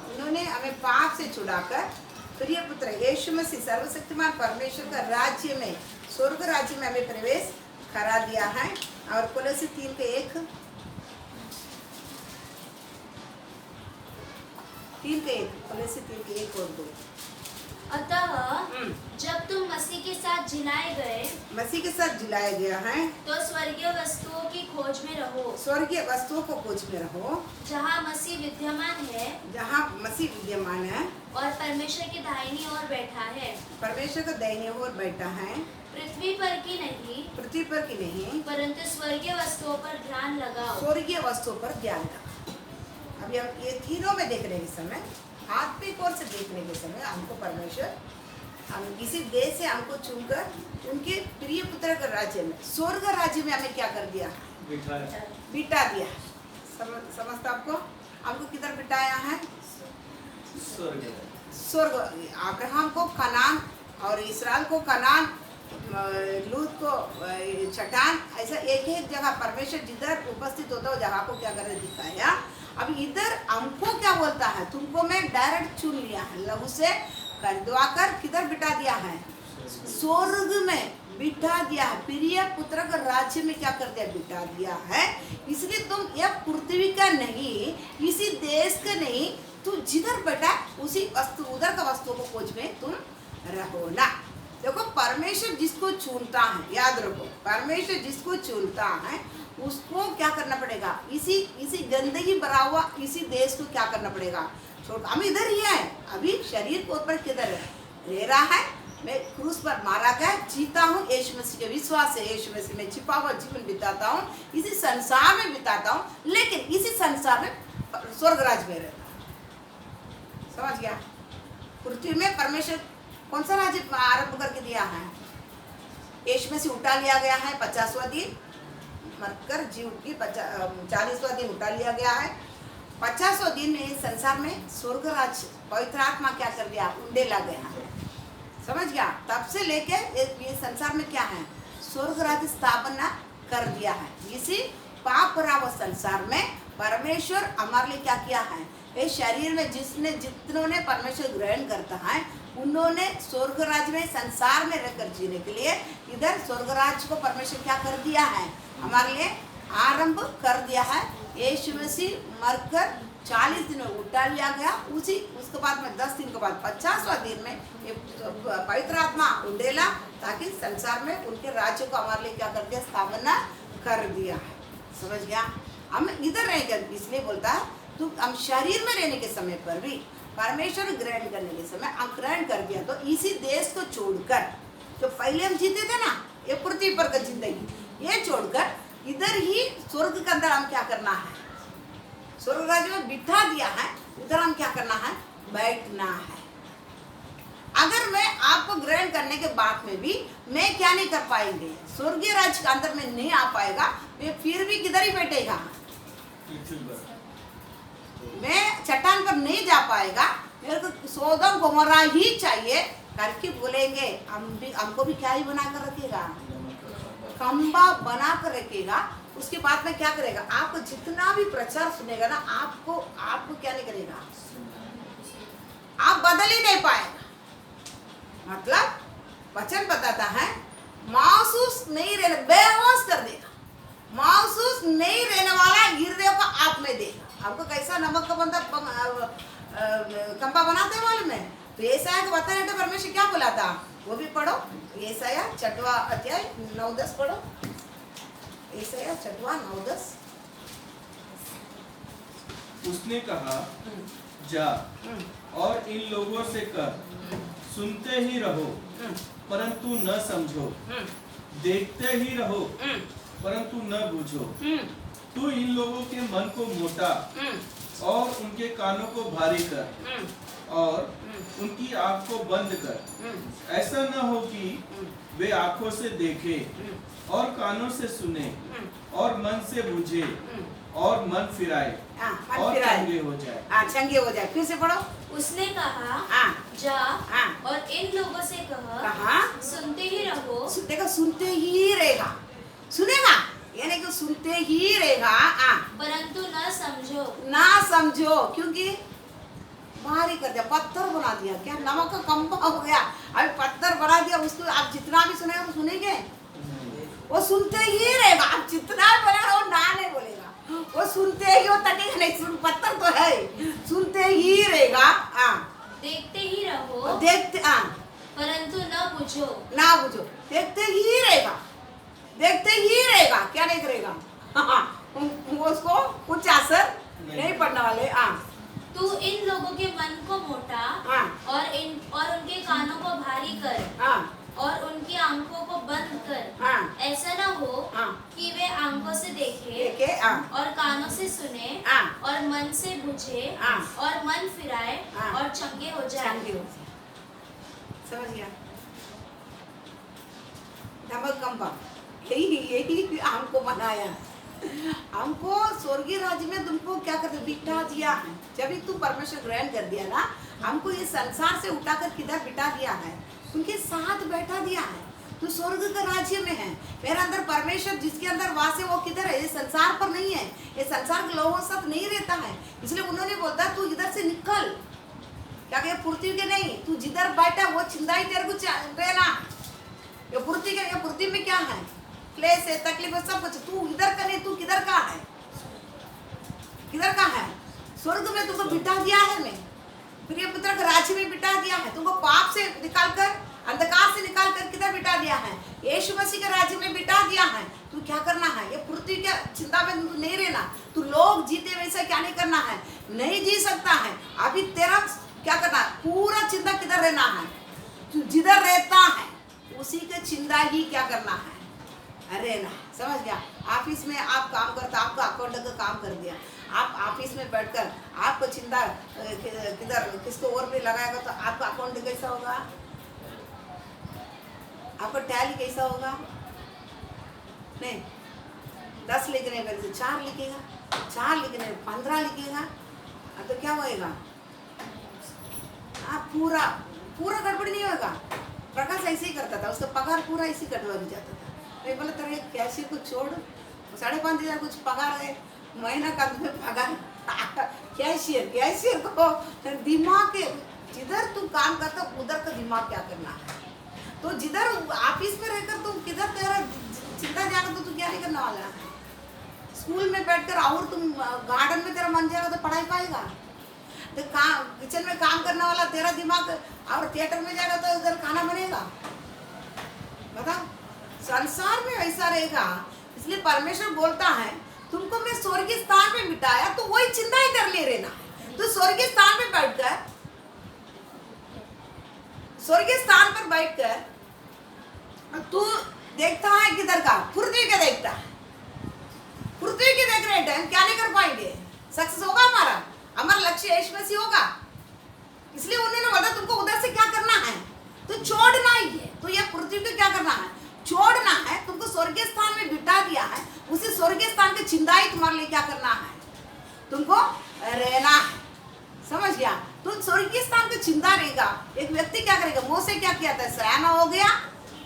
[SPEAKER 1] उन्होंने हमें पाप से छुड़ाकर प्रिय पुत्र यीशु मसीह सर्वशक्तिमान परमेश्वर का राज्य में, स्वर्ग राज्य में हमें प्रवेश करा दिया है। और कोलोसी 3:1 कोलोसी 3:1 और 2।
[SPEAKER 2] अतः जब तुम मसीह के साथ जिलाए गया है तो स्वर्गीय वस्तुओं की खोज में रहो।
[SPEAKER 1] स्वर्गीय वस्तुओं को खोज में रहो
[SPEAKER 2] जहाँ मसीह विद्यमान है और परमेश्वर की दाहिनी ओर बैठा है।
[SPEAKER 1] परमेश्वर का दाहिनी ओर बैठा है।
[SPEAKER 2] पृथ्वी पर की नहीं परंतु स्वर्गीय वस्तुओं पर ध्यान लगाओ।
[SPEAKER 1] स्वर्गीय वस्तुओं पर ध्यान लगाओ। अभी हम ये तीनों में देखने के समय, आत्मिक ओर से देखने के समय हमको परमेश्वर हम किसी देश से हमको चुनकर उनके प्रिय पुत्र के राज्य में, स्वर्ग राज्य में हमें क्या कर दिया? बिठा दिया। समझता आपको? हमको किधर बिठाया है? स्वर्ग। अब्राहम को कनान और इसराइल को कनान, लूत को चट्टान, ऐसा एक एक जगह परमेश्वर जिधर उपस्थित होता है जगह को क्या कर दिखाया। अब इधर हमको क्या बोलता है? तुमको मैं डायरेक्ट चुन लिया है, लहू से खरीदवा कर किधर बिठा दिया है? स्वर्ग में बिठा दिया है। प्रिय पुत्र का राज्य में क्या कर दिया? बिठा दिया है। इसलिए तुम यह पृथ्वी का नहीं, इसी देश का नहीं, तुम जिधर बैठा उसी वस्तु, उधर का वस्तु को खोज में तुम रहो ना। देखो, परमेश्वर जिसको चुनता है, याद रखो, परमेश्वर जिसको चुनता है उसको क्या करना पड़ेगा? इसी गंदगी भरा हुआ इसी देश को क्या करना पड़ेगा? हम इधर ही है, अभी शरीर को ऊपर किधर रह रहा है? मैं क्रूस पर मारा गया, जीता हूँ यीशु मसीह के विश्वास से, यीशु मसीह में छिपा हुआ जीवन बिताता हूँ, इसी संसार में बिताता हूँ, लेकिन इसी संसार में स्वर्ग राज में रहता हूँ। समझ गया? पृथ्वी में परमेश्वर कौन सा राज्य आरंभ करके दिया है? यीशु मसीह उठा लिया गया है 50वां दिन, मरकर जी उठ की 40वां दिन उठा लिया गया है। 50वां दिन में संसार में स्वर्ग राज्य पवित्र आत्मा क्या कर दिया? उंडेला गया है। समझ गया? तब से लेके ये संसार में क्या है? स्वर्ग राज्य स्थापना कर दिया है। इसी पाप भरा हुआ संसार में परमेश्वर हमारे लिए क्या किया है? इस शरीर में जितनों ने परमेश्वर ग्रहण करता है उन्होंने स्वर्ग राज्य में संसार में रहकर जीने के लिए इधर स्वर्ग राज्य को परमेश्वर क्या कर दिया है? हमारे लिए आरंभ कर दिया है। यीशु मसीह मरकर 40 दिन में उठा लिया गया, उसके बाद में 10 दिन के बाद 50वां दिन में ये पवित्र आत्मा उंडेला, ताकि संसार में उनके राज्य को हमारे लिए क्या कर दिया? स्थापना कर दिया है। समझ गया? हम इधर रहेंगे, इसलिए बोलता है तो हम शरीर में रहने के समय पर भी परमेश्वर ग्रहण करने के समय हम ग्रहण कर दिया, तो इसी देश को छोड़कर जो पहले हम जीते थे ना, ये पृथ्वी पर का जिंदगी, ये छोड़कर इधर ही स्वर्ग के अंदर हम क्या करना है? स्वर्ग राज्य में बिठा दिया है, उधर हम क्या करना है? बैठना है। अगर मैं आपको ग्रहण करने के बाद में भी मैं क्या नहीं कर पाएंगे? स्वर्गीय राज्य के अंदर में नहीं आ पाएगा, मैं फिर भी किधर ही बैठेगा? मैं चट्टान पर नहीं जा पाएगा, मेरे को सोदम गोमोरा ही चाहिए करके बोलेंगे। हमको भी क्या ही बना कर रखेगा? खंबा बना कर रखेगा। उसके बाद में क्या करेगा? आपको जितना भी प्रचार सुनेगा ना, आपको क्या नहीं करेगा? आप बदल ही नहीं पाएगा। मतलब वचन बताता है महसूस नहीं रहने, बेहोश कर देगा। महसूस नहीं रहने वाला हृदय को आप में देगा। आपको कैसा नमक का बंदा कंपा बनाते हैं मालूम है? तो यशायाह को बताने तो परमेश्वर क्या बोला था वो भी पढ़ो। यशायाह 6वां अध्याय 9-10 पढ़ो। यशायाह 6वां 9-10।
[SPEAKER 3] उसने कहा, जा और इन लोगों से कर, सुनते ही रहो परंतु न समझो, देखते ही रहो परंतु न बूझो। तू इन लोगों के मन को मोटा और उनके कानों को भारी कर और उनकी आँख को बंद कर, ऐसा न हो कि वे आँखों से देखे और कानों से सुने और मन से बुझे और मन फिराए और चंगे हो जाए।
[SPEAKER 1] चंगे हो जाए। फिर से पढ़ो।
[SPEAKER 2] उसने कहा, जा और इन लोगों से कहा, सुनते ही रहो।
[SPEAKER 1] देखो, सुनते ही रहेगा, सुनेगा, यानी कि सुनते ही रहेगा,
[SPEAKER 2] परंतु न समझो।
[SPEAKER 1] ना समझो, क्योंकि भारी कर दिया, पत्थर बना दिया। क्या नमक का कम्बा हो गया, अभी पत्थर बना दिया। उसको आप जितना भी सुनेगा वो सुनेंगे, वो सुनते ही रहेगा। आप जितना भी बोलेगा वो ना नहीं बोलेगा, वो सुनते ही, वो तकेगा नहीं। सुन, पत्थर तो है, सुनते ही रहेगा।
[SPEAKER 2] देखते ही रहो,
[SPEAKER 1] देखते,
[SPEAKER 2] परंतु न बुझो।
[SPEAKER 1] ना बुझो, देखते ही रहेगा, देखते ही रहेगा, क्या नहीं करेगा? वो उसको कुछ असर नहीं पड़ने वाले।
[SPEAKER 2] तू इन लोगों के मन को मोटा और उनके कानों को भारी कर और उनकी आंखों को बंद कर। ऐसा न हो कि वे आंखों से देखे और कानों से सुने और मन से बुझे और मन फिराए और चंगे हो जाए।
[SPEAKER 1] समझ गया? नमक कम्बा, यही हमको बनाया। हमको स्वर्गीय राज्य में तुमको क्या करते, बिठा दिया है। जब भी तू परमेश्वर ग्रहण कर दिया ना, हमको ये संसार से उठाकर किधर बिठा दिया है? उनके साथ बैठा दिया है। तू स्वर्ग का राज्य में है। मेरा अंदर परमेश्वर जिसके अंदर वास है वो किधर है? ये संसार पर नहीं है, ये संसार के लोगों के साथ नहीं रहता है। इसलिए उन्होंने बोलता तू इधर से निकल। क्या कहे? पृथ्वी के नहीं, तू जिधर बैठा वो चिंदाई तेरे को रहना। ये पृथ्वी में क्या है? क्लेश है, तकलीफ है, सब कुछ। तू इधर का नहीं, तू किधर का है? किधर का है? स्वर्ग में तुमको बिठा दिया है। मैं प्रिय पुत्र के राज्य में बिठा दिया है। तुमको पाप से निकालकर, अंधकार से निकालकर किधर बिठा दिया है? यीशु मसीह के राज्य में बिठा दिया है। तू क्या करना है? ये पृथ्वी के चिंता में तू नहीं रहना। तू लोग जीते वैसा क्या नहीं करना है, नहीं जी सकता है। अभी तेरा क्या करना है? पूरा चिंता किधर रहना है? तू जिधर रहता है उसी के चिंता ही क्या करना है, अरे ना। समझ गया? ऑफिस में आप काम करते, आपका अकाउंट का काम कर दिया। आप ऑफिस में बैठकर आपको चिंता किधर किसको और भी लगाएगा तो आपका अकाउंट कैसा होगा? आपका टैली कैसा होगा? नहीं, 10 लिखने में 4 लिखेगा, 4 लिखने में 15 लिखेगा, तो क्या होएगा? आप पूरा गड़बड़ नहीं होगा। प्रकाश ऐसे ही करता था, उसका पगार पूरा ऐसे कटवा भी जाता था। मैं बोला तेरे कैशियर को छोड़, 5,500 कुछ पगार है, महीना का पगार। कैशियर को दिमाग के, जिधर तुम काम करता उधर का दिमाग क्या करना है? तो जिधर ऑफिस में रहकर तुम किधर तेरा चिंता जाएगा तो तू क्या नहीं करने वाला है? स्कूल में बैठकर और तुम गार्डन में तेरा मन जाएगा तो पढ़ाई पाएगा? तो किचन में काम करने वाला तेरा दिमाग और थिएटर में जाएगा तो उधर खाना बनेगा? बताओ, संसार में ऐसा रहेगा। इसलिए परमेश्वर बोलता है तुमको मैं स्वर्गीय स्थान में बिठाया, तो वही चिंता ही कर ले रहना। तो स्वर्गीय स्थान में बैठकर, स्वर्गीय स्थान पर बैठकर तू देखता है किधर का? पृथ्वी के देखता है। पृथ्वी के देख रहे टाइम क्या नहीं कर पाएंगे? सक्सेस होगा हमारा लक्ष्य यीशु मसीह होगा। इसलिए उन्होंने बोला तुमको उधर से क्या करना है? तो छोड़ना ही है। तो ये पृथ्वी को क्या करना है? छोड़ना है। तुमको स्वर्गीय स्थान में बिठा दिया है, उसी स्वर्गीय स्थान की चिंता ही तुम्हारे लिए क्या करना है? तुमको रहना है। समझ गया? तुम स्वर्गीय स्थान की चिंता रहेगा। एक व्यक्ति क्या करेगा? मोसे क्या किया था? सयाना हो गया,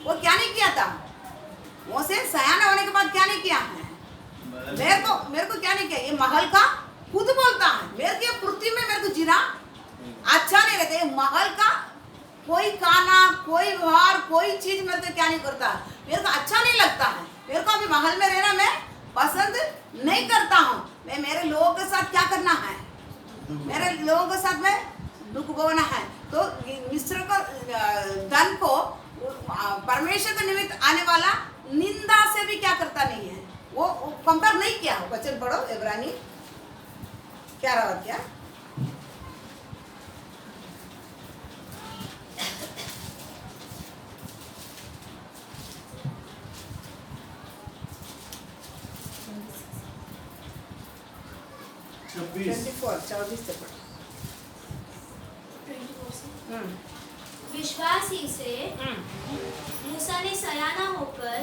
[SPEAKER 1] वो क्या नहीं किया था? मोसे सयाना होने के बाद क्या नहीं किया है? मेरे को क्या नहीं किया? ये महल का खुद बोलता है, मेरे को पृथ्वी में मेरे को जीना अच्छा नहीं लगता। ये महल का कोई खाना, कोई व्यवहार, कोई चीज मेरे को क्या नहीं करता, मेरे को अच्छा नहीं लगता है। मेरे को अभी महल में रहना मैं पसंद नहीं करता हूँ। मैं मेरे लोगों के साथ क्या करना है? मेरे लोगों के साथ में दुख भोगना है। तो मिस्र को धन को परमेश्वर के निमित्त आने वाला निंदा से भी क्या करता नहीं है, वो कंपेयर नहीं किया। वचन पढ़ो, इब्रानी 11 वाक्य।
[SPEAKER 2] विश्वास ही से मूसा ने सयाना होकर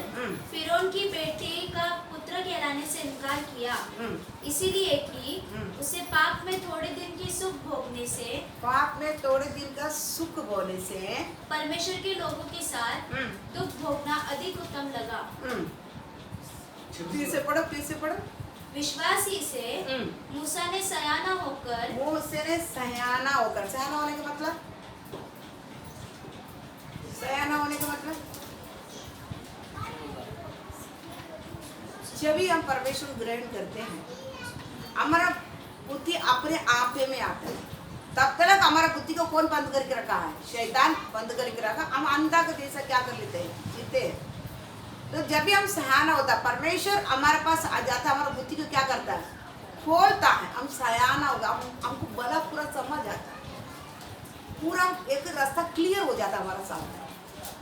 [SPEAKER 2] फिरौन की बेटी का पुत्र कहलाने से इनकार किया, इसीलिए कि उसे पाप में थोड़े दिन की सुख भोगने से परमेश्वर के लोगों के साथ दुख भोगना अधिक उत्तम लगा।
[SPEAKER 1] फिर से पढ़ो।
[SPEAKER 2] विश्वास ही से मूसा ने सयाना होकर
[SPEAKER 1] सयाना होने का मतलब, सयाना होने का मतलब जब भी हम परमेश्वर को ग्रहण करते हैं, हमारा बुद्धि अपने आप में आता है। तब तक हमारा बुद्धि को कौन बंद करके रखा है? शैतान बंद करके रखा। हम अंधा के जैसा क्या कर लेते हैं? जीते हैं। तो जब भी हम सयाना होता है, परमेश्वर हमारे पास आ जाता है, हमारा बुद्धि को क्या करता है? खोलता है। हम सयाना होगा, हमको बड़ा पूरा समझ आता है, पूरा एक रास्ता क्लियर हो जाता है हमारा सामने,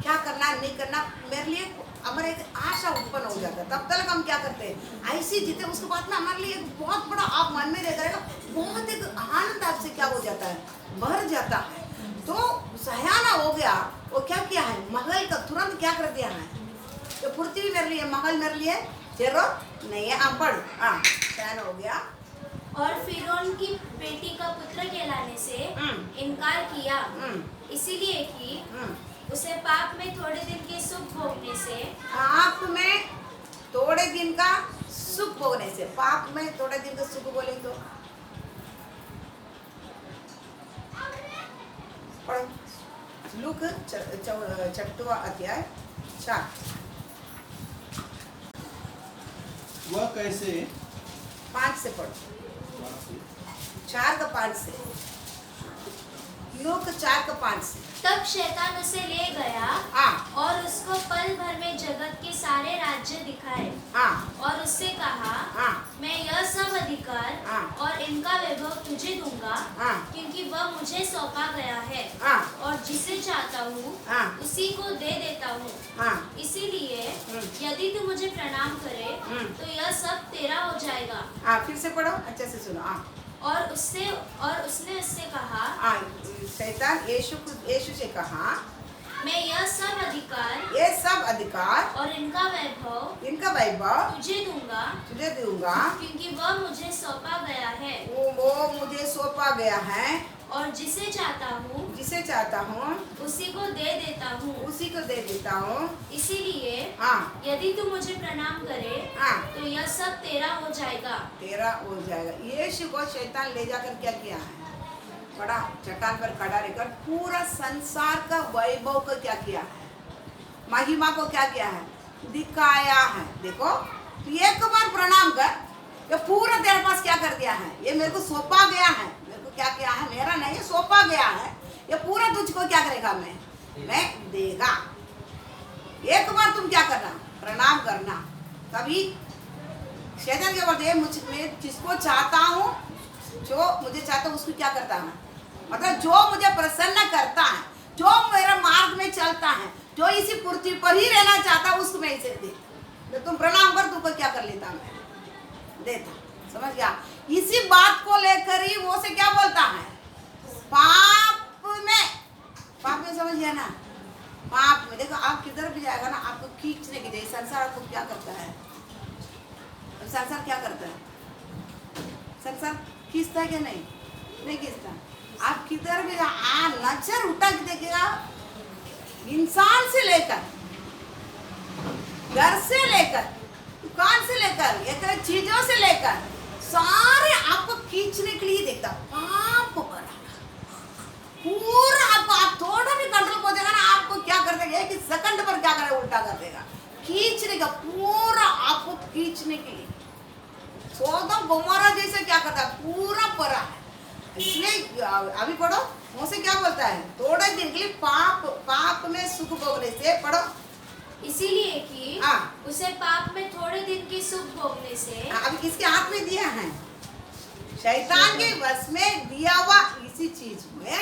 [SPEAKER 1] क्या करना है नहीं करना। मेरे लिए हमारा एक आशा उत्पन्न हो जाता है। तब तक हम क्या करते हैं? ऐसे जीते। उसके बाद में हमारे लिए एक बहुत बड़ा आप मन में रहेगा, बहुत एक आनंद आपसे क्या हो जाता है? भर जाता है। तो सयाना हो गया, वो क्या किया है? महल का तुरंत क्या कर दिया है? तो पृथ्वी मेरे लिए, महल मेरे लिए जरूरत नहीं है। हम पढ़, सयाना हो गया
[SPEAKER 2] और फिरौन की बेटी का पुत्र कहलाने से इनकार किया, इसीलिए कि उसे पाप में थोड़े दिन के सुख भोगने से,
[SPEAKER 1] पाप में थोड़े दिन का सुख भोगने से, पाप में थोड़े दिन का सुख बोले तो पढ़ो। लूक 6वां अध्याय 4।
[SPEAKER 3] वह कैसे?
[SPEAKER 1] 5 से पढ़ो, 4 का 5 से, लूक 4 का 5 से।
[SPEAKER 2] तब शैतान उसे ले गया और उसको पल भर में जगत के सारे राज्य दिखाए और उससे कहा, मैं यह सब अधिकार और इनका वैभव तुझे दूंगा, क्योंकि वह मुझे सौंपा गया है और जिसे चाहता हूँ उसी को दे देता हूँ। इसीलिए यदि तू मुझे प्रणाम करे तो यह सब तेरा हो जाएगा।
[SPEAKER 1] फिर से पढ़ो, अच्छे से सुनो।
[SPEAKER 2] और उसने उससे कहा,
[SPEAKER 1] शैतान यीशु से कहा,
[SPEAKER 2] मैं ये सब अधिकार और इनका वैभव तुझे दूंगा, क्योंकि वह मुझे सौंपा गया है,
[SPEAKER 1] वो मुझे सौंपा गया है
[SPEAKER 2] और जिसे चाहता हूँ उसी को दे देता हूँ। इसीलिए यदि तू मुझे प्रणाम करे तो यह सब तेरा हो जाएगा।
[SPEAKER 1] यीशु को शैतान ले जाकर क्या किया है? बड़ा चट्टान पर खड़ा रहकर पूरा संसार का वैभव को क्या किया है? महिमा को क्या किया है? दिखाया है। देखो, एक बार प्रणाम कर, ये पूरा तेरे पास क्या कर दिया है? ये मेरे को सौंपा गया है। मेरे को क्या किया है? मेरा नहीं, ये सौंपा गया है। ये पूरा तुझको क्या करेगा? मैं देगा। एक बार तुम क्या करना? प्रणाम करना। तभी शैतान क्या बोलते हैं? मैं जिसको चाहता हूँ, जो मुझे चाहता हूँ उसको क्या करता है? मतलब जो मुझे प्रसन्न करता है, जो मेरे मार्ग में चलता है, जो इसी पृथ्वी पर ही रहना चाहता है, उसको मैं इसे देता। तुम प्रणाम कर, तुमको क्या कर लेता? मैं देता। समझ गया? इसी बात को लेकर ही वो से क्या बोलता है? पाप में समझ गया ना? पाप में देखो, आप किधर भी जाएगा ना, आपको खींचने की जैसे संसार आपको क्या करता है? संसार क्या करता है? संसार खींचता है क्या? नहीं खींचता। आप किधर भी नजर उठा के देखिएगा, इंसान से लेकर, घर से लेकर, दुकान से लेकर, एक चीजों से लेकर, सारे आपको खींचने के लिए देखता। पाप बड़ा पूरा आपको, आप थोड़ा भी कंट्रोल हो जाएगा ना, आपको क्या कर देगा? एक सेकंड पर क्या करेगा? उल्टा कर देगा। खींचने का, पूरा आपको खींचने के लिए। सोदम गोमोरा जैसे क्या करता है? पूरा परा है। इसलिए अभी पढ़ो, मुझसे क्या बोलता है? थोड़े दिन के लिए पाप में सुख भोगने से, पढ़ो।
[SPEAKER 2] इसीलिए कि उसे पाप में थोड़े दिन की सुख भोगने से,
[SPEAKER 1] अभी किसके हाथ में दिया है? शैतान के वश में दिया हुआ इसी चीज में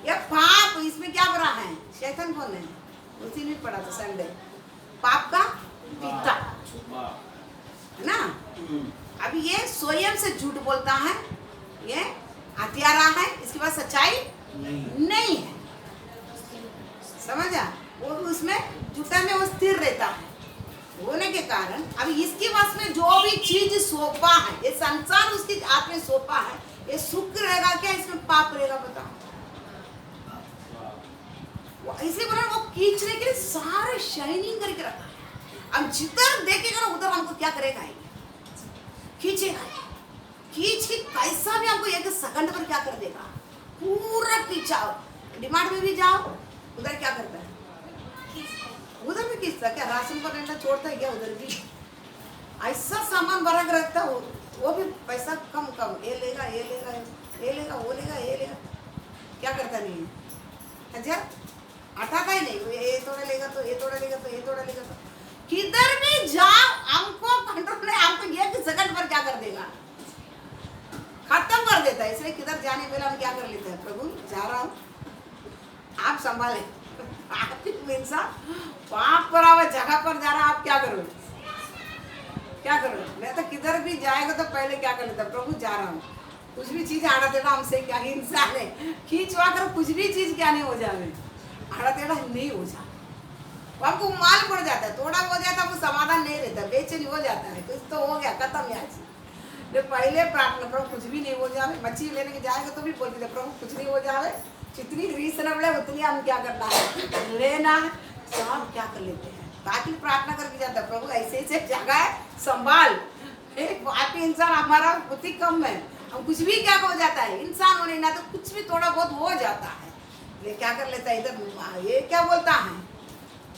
[SPEAKER 1] ये पाप, इसमें क्या भरा है? शैतान कौन है? उसी में पढ़ा था संडे, पाप का पिता है ना। अभी ये स्वयं से झूठ बोलता है, ये हत्यारा है, इसके पास सच्चाई नहीं है। समझा? वो उसमें जुटा में वो स्थिर रहता है होने के कारण अभी इसके पास में जो भी चीज सौंपा है, ये संसार उसके हाथ में सौंपा है, ये सुख रहेगा क्या, इसमें पाप रहेगा बताओ? इसलिए बोला वो खींचने के लिए सारे शाइनिंग करके रखा है। हम जिधर देखेगा ना उधर हमको क्या करेगा, खींचेगा। खींच के पैसा भी हमको एक सेकंड पर क्या कर देगा, पूरा खींचाओ। डिमांड में भी जाओ, उधर क्या करता है, उधर भी खींचता क्या, राशन पर रहना छोड़ता है क्या, उधर भी ऐसा सामान भरा के रखता है। वो भी पैसा कम कम, ये लेगा ये लेगा ये लेगा वो लेगा ये लेगा, क्या करता नहीं है, हजार हटाता ही नहीं। ये थोड़ा लेगा तो ये थोड़ा लेगा तो ये थोड़ा लेगा तो किधर भी जाओ हमको कंट्रोल नहीं, हमको एक सेकंड पर क्या कर देगा, खत्म कर देता है। इसलिए किधर जाने पहले हम क्या कर लेते हैं, प्रभु जा रहा हूँ आप संभाले, आप इंसान पाप पर आवा जगह पर जा रहा, आप क्या करो, क्या करो? मैं तो किधर भी जाएगा तो पहले क्या कर लेता, प्रभु जा रहा हूँ। कुछ भी चीज आड़ा टेढ़ा हमसे क्या, इंसान है, खींचवा कर कुछ भी चीज क्या नहीं हो जाए, आड़ा टेढ़ा नहीं हो जाए, हमको माल पड़ जाता है, थोड़ा हो जाता है वो समाधान नहीं रहता, बेचैनी हो जाता है, कुछ तो हो गया खत्म यहाँ से। पहले प्रार्थना, प्रभु कुछ भी नहीं हो जाए। मच्छी लेने के जाएगा तो भी बोलते थे, प्रभु कुछ नहीं हो जाए, जितनी रीजनेबल है उतनी हम क्या करना है, लेना है, सब क्या कर लेते हैं। बाकी प्रार्थना करके जाता है, प्रभु ऐसे ऐसे जगह है संभाल, बाकी इंसान हमारा बुद्धि कम है, हम कुछ भी क्या हो जाता है, इंसान होने ना तो कुछ भी थोड़ा बहुत हो जाता है। ये क्या कर लेता है इधर, ये क्या बोलता है,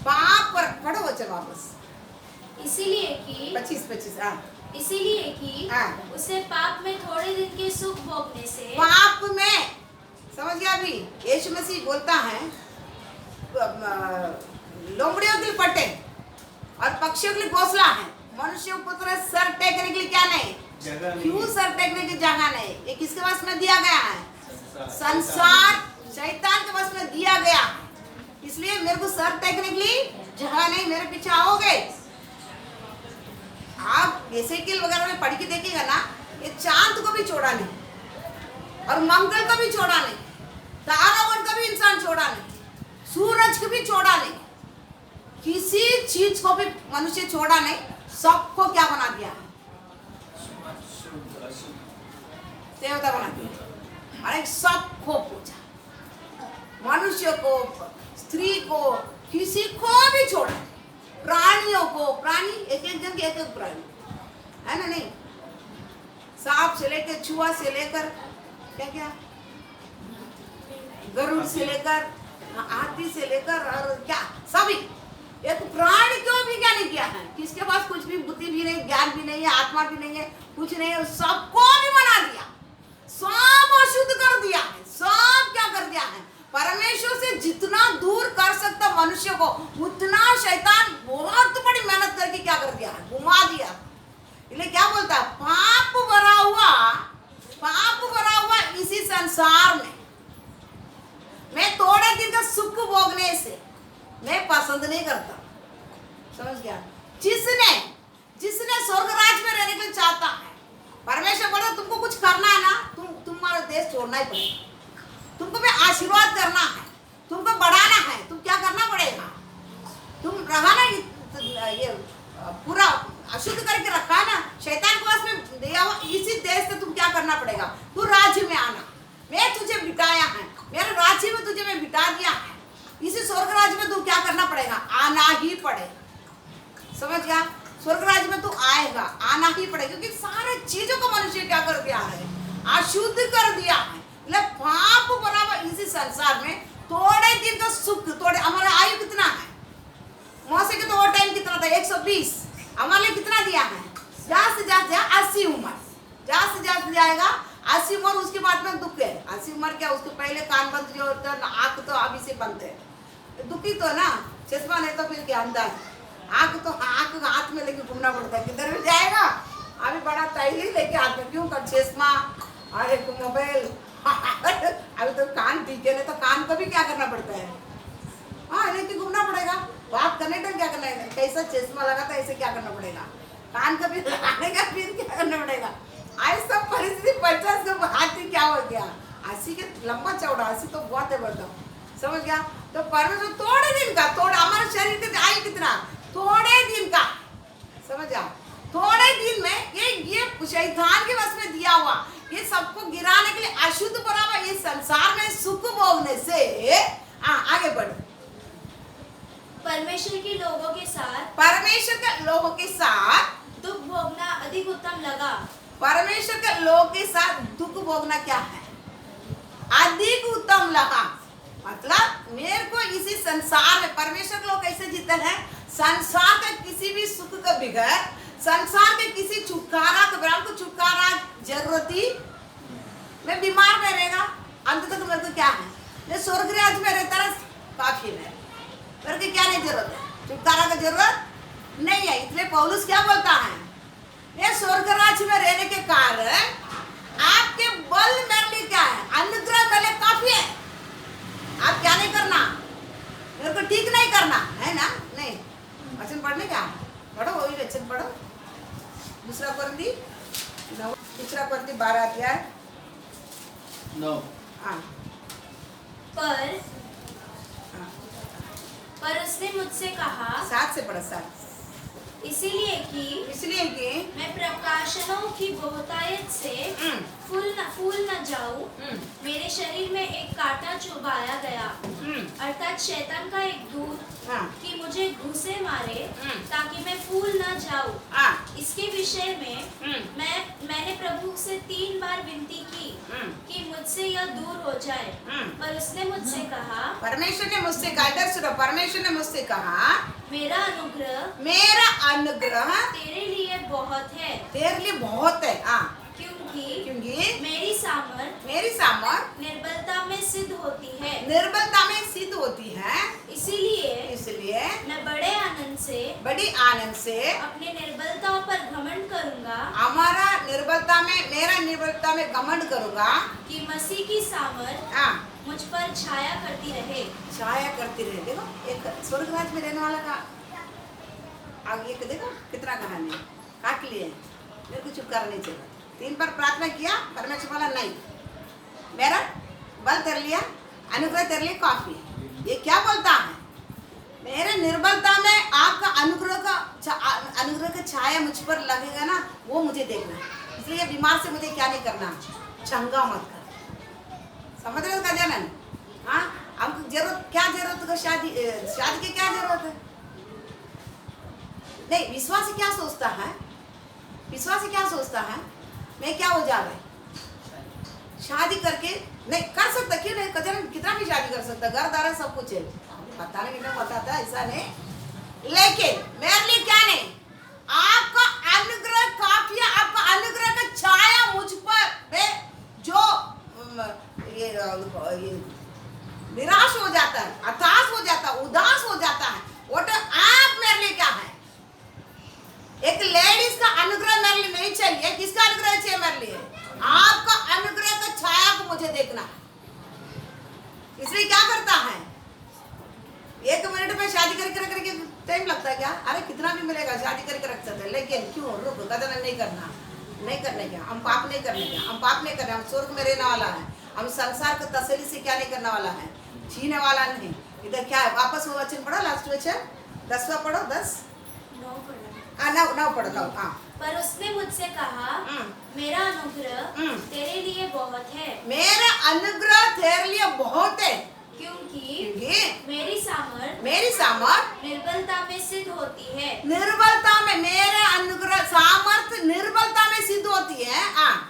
[SPEAKER 1] पाप पर पढ़ो बच्चे वापस,
[SPEAKER 2] इसीलिए कि
[SPEAKER 1] 25 हाँ,
[SPEAKER 2] इसीलिए कि
[SPEAKER 1] हाँ।
[SPEAKER 2] उसे पाप में थोड़े दिन के सुख भोगने से,
[SPEAKER 1] पाप में समझ गया। अभी यीशु मसीह बोलता है लोमड़ियों के लिए पट्टे और पक्षियों के लिए घोंसला है, मनुष्य पुत्र सर टेकने के लिए क्या नहीं, क्यों सर टेकने की जगह नहीं, ये किसके पास में दिया गया है, संसार शैतान के पास में दिया गया है। इसलिए मेरे को सर टेकने के लिए जगह नहीं, मेरे पीछे आओगे। आप एसेकिएल वगैरह में पढ़ के देखिएगा ना, ये चांद को भी छोड़ा नहीं और मंगल को भी छोड़ा नहीं, तारागण का भी इंसान छोड़ा नहीं, सूरज को भी छोड़ा नहीं, किसी चीज को भी मनुष्य छोड़ा नहीं, सबको क्या बना दिया, देवता बना दिया। अरे सबको पूछा, मनुष्य को, स्त्री को, किसी को भी छोड़ा, प्राणियों को, प्राणी एक एक जन के एक एक प्राणी है ना, नहीं सांप से लेकर, चूहा से लेकर, क्या क्या गरुड़ से लेकर, हाथी से लेकर और क्या सभी, एक प्राणी को भी क्या नहीं किया है, किसके पास कुछ भी बुद्धि भी नहीं, ज्ञान भी नहीं है, आत्मा भी नहीं है, कुछ नहीं है, सबको भी बना दिया, सब अशुद्ध कर दिया है, सब क्या कर दिया है, परमेश्वर से जितना दूर कर सकता मनुष्य को उतना शैतान बहुत बड़ी मेहनत करके क्या कर दिया है, घुमा दिया। इसलिए क्या बोलता है, पाप भरा हुआ इसी संसार में मैं थोड़े दिन का सुख भोगने से मैं पसंद नहीं करता, समझ गया। जिसने स्वर्ग राज में रहने के लिए चाहता है, परमेश्वर बोला तुमको कुछ करना है ना, तुम्हारा देश छोड़ना ही पड़ेगा, तुमको भी आशीर्वाद करना है, तुमको बढ़ाना है, तुम क्या करना पड़ेगा, तुम रहा ना ये पूरा अशुद्ध करके रखा ना, शैतान के पास में दिया हुआ इसी देश से तुम क्या करना पड़ेगा, तू राज्य में आना, मैं तुझे बिठाया है, मेरे राज्य में तुझे मैं बिठा दिया है, इसी स्वर्ग राज्य में तू क्या करना पड़ेगा, आना ही पड़ेगा, समझ गया। स्वर्ग राज्य में तू आएगा, आना ही पड़ेगा, क्योंकि सारे चीजों को मनुष्य क्या कर दिया है, अशुद्ध कर दिया है। पाप बराबर इसी संसार में थोड़े दिन का सुख, थोड़े, हमारा आयु कितना है, मौसे के तो वो टाइम कितना था 120, हमारे लिए कितना दिया है, ज्यादा से ज्यादा 80 उम्र, ज्यादा से ज्यादा जाएगा 80 उम्र, उसके बाद में दुख है। 80 उम्र क्या, उसके पहले कान बंद जो होता है, आँख तो अभी से बंद है, दुखी तो ना, चश्मा नहीं तो फिर क्या अंधा है, आँख तो आँख हाथ में लेके घूमना पड़ता है, किधर भी जाएगा अभी बड़ा तैली लेके हाथ में, क्यों कर चश्मा, अरे मोबाइल अभी तो कान ठीक है, नहीं तो कान को भी क्या करना पड़ता है, हाँ लेके घूमना पड़ेगा, बात करने टाइम क्या करना है, कैसा चश्मा लगा था ऐसे क्या करना पड़ेगा, कान का भी लगाने का फिर क्या करना पड़ेगा। ऐसा परिस्थिति 50 का हाथी क्या हो गया, 80 के लंबा चौड़ा, 80 तो बहुत है, बढ़ता समझ गया? तो परमेश्वर थोड़े दिन का, थोड़ा हमारे शरीर के आयु कितना, थोड़े दिन का, समझ गया? थोड़े दिन में ये शैतान के वश में दिया हुआ, ये सबको गिराने के लिए अशुद्ध बना हुआ ये संसार में सुख भोगने से आगे बढ़ो।
[SPEAKER 2] परमेश्वर के लोगों के साथ,
[SPEAKER 1] परमेश्वर के लोगों के साथ
[SPEAKER 2] दुख भोगना अधिक उत्तम लगा।
[SPEAKER 1] परमेश्वर के लोगों के साथ दुख भोगना क्या है? अधिक उत्तम लगा। मतलब मेरे को इसी संसार में परमेश्वर के लोग कैसे जीते हैं? संसार के किसी भी सुख के बगैर, संसार के किसी छुटकारा के बगैर, को छुटकारा जरूरत ही, मैं बीमार में रहेगा अंत तक मेरे को क्या है? मैं स्वर्ग राज्य में रहता रहा काफी है, मेरे को क्या नहीं जरूरत है? छुटकारा का जरूरत नहीं है। इसलिए पौलुस क्या बोलता है? ये स्वर्ग राज्य में रहने के कारण आपके बल मेरे लिए क्या है? अनुग्रह मेरे लिए काफी है। आप क्या नहीं करना, मेरे को ठीक नहीं करना है ना? नहीं, वचन पढ़ने का पढ़ो, वही वचन पढ़ो। दूसरा कोरिन्थी 12 अध्याय
[SPEAKER 3] 9।
[SPEAKER 1] हाँ,
[SPEAKER 2] पर उसने मुझसे कहा,
[SPEAKER 1] 7 से पढ़ो, 7।
[SPEAKER 2] इसलिए कि मैं प्रकाशनों की बहुतायत से फूल न जाऊं, मेरे शरीर में एक कांटा चुभाया गया, अर्थात शैतान का एक दूत कि मुझे घुसे मारे ताकि मैं फूल न जाऊं। इसके विषय में मैंने प्रभु से 3 बार विनती की कि मुझसे यह दूर हो जाए, पर उसने मुझसे कहा,
[SPEAKER 1] परमेश्वर ने मुझसे कहा, इधर सुनो, परमेश्वर ने मुझसे कहा,
[SPEAKER 2] मेरा अनुग्रह तेरे लिए बहुत है। तेरे लिए बहुत है, क्योंकि मेरी सामर्थ निर्बलता में सिद्ध होती है। इसीलिए मैं बड़े आनंद से अपने निर्बलताओं पर घमंड करूंगा,
[SPEAKER 1] मेरा निर्बलता में घमंड करूंगा
[SPEAKER 2] कि मसीह की सामर्थ मुझ पर छाया करती रहे।
[SPEAKER 1] देखो एक स्वर्ग राज्य में रहने वाला का आगे एक देखो कितना कहानी है, काट लिए मेरे को छुटकारा नहीं चाहिए। 3 बार प्रार्थना किया, परमेश्वर बोला नहीं, मेरा बल तेरे लिए, अनुग्रह तेरे लिए काफी है। ये क्या बोलता है? मेरे निर्बलता में आपका अनुग्रह का छाया मुझ पर लगेगा ना, वो मुझे देखना है। इसलिए बीमार से मुझे क्या नहीं करना, चंगा मत कर। समझ रहे हो का जनन? हाँ, हमको क्या जरूरत है? शादी की क्या जरूरत है? नहीं, विश्वासी क्या सोचता है? मैं क्या हो जावे, शादी करके नहीं कर सकता, क्यों नहीं? कितना भी शादी कर सकता, घर दारा सब कुछ है, पता नहीं कितना बताता है, ऐसा नहीं। लेकिन मेरे लिए क्या नहीं, आपका अनुग्रह काफी है। आपका अनुग्रह का छाया मुझ पर जो ये निराश हो जाता है, हताश हो जाता है, उदास हो जाता है, वो तो आप मेरे लिए क्या है? एक लेडीज का अनुग्रह मेरे लिए नहीं चाहिए। किसका अनुग्रह चाहिए मेरे लिए? आपका अनुग्रह का छाया को मुझे देखना। इसलिए क्या करता है, 1 मिनट में शादी करके टाइम लगता है क्या? अरे कितना भी मिलेगा शादी करके रख सकते, लेकिन क्यों रुक, कदर नहीं करने क्या, हम पाप नहीं करने, हम स्वर्ग में रहने वाला है। हम संसार को तसल्ली से क्या नहीं करने वाला है, छीने वाला नहीं। इधर क्या है, वापस वो वचन पढ़ो, लास्ट वचन 10वां पढ़ो, 10 9 पढ़ो 9। हाँ,
[SPEAKER 2] पर उसने मुझसे कहा, मेरा अनुग्रह तेरे लिए बहुत है।
[SPEAKER 1] मेरा अनुग्रह तेरे लिए बहुत है,
[SPEAKER 2] क्योंकि मेरी
[SPEAKER 1] सामर्थ
[SPEAKER 2] निर्बलता में सिद्ध होती है।
[SPEAKER 1] मेरा अनुग्रह सामर्थ निर्बलता में सिद्ध होती है।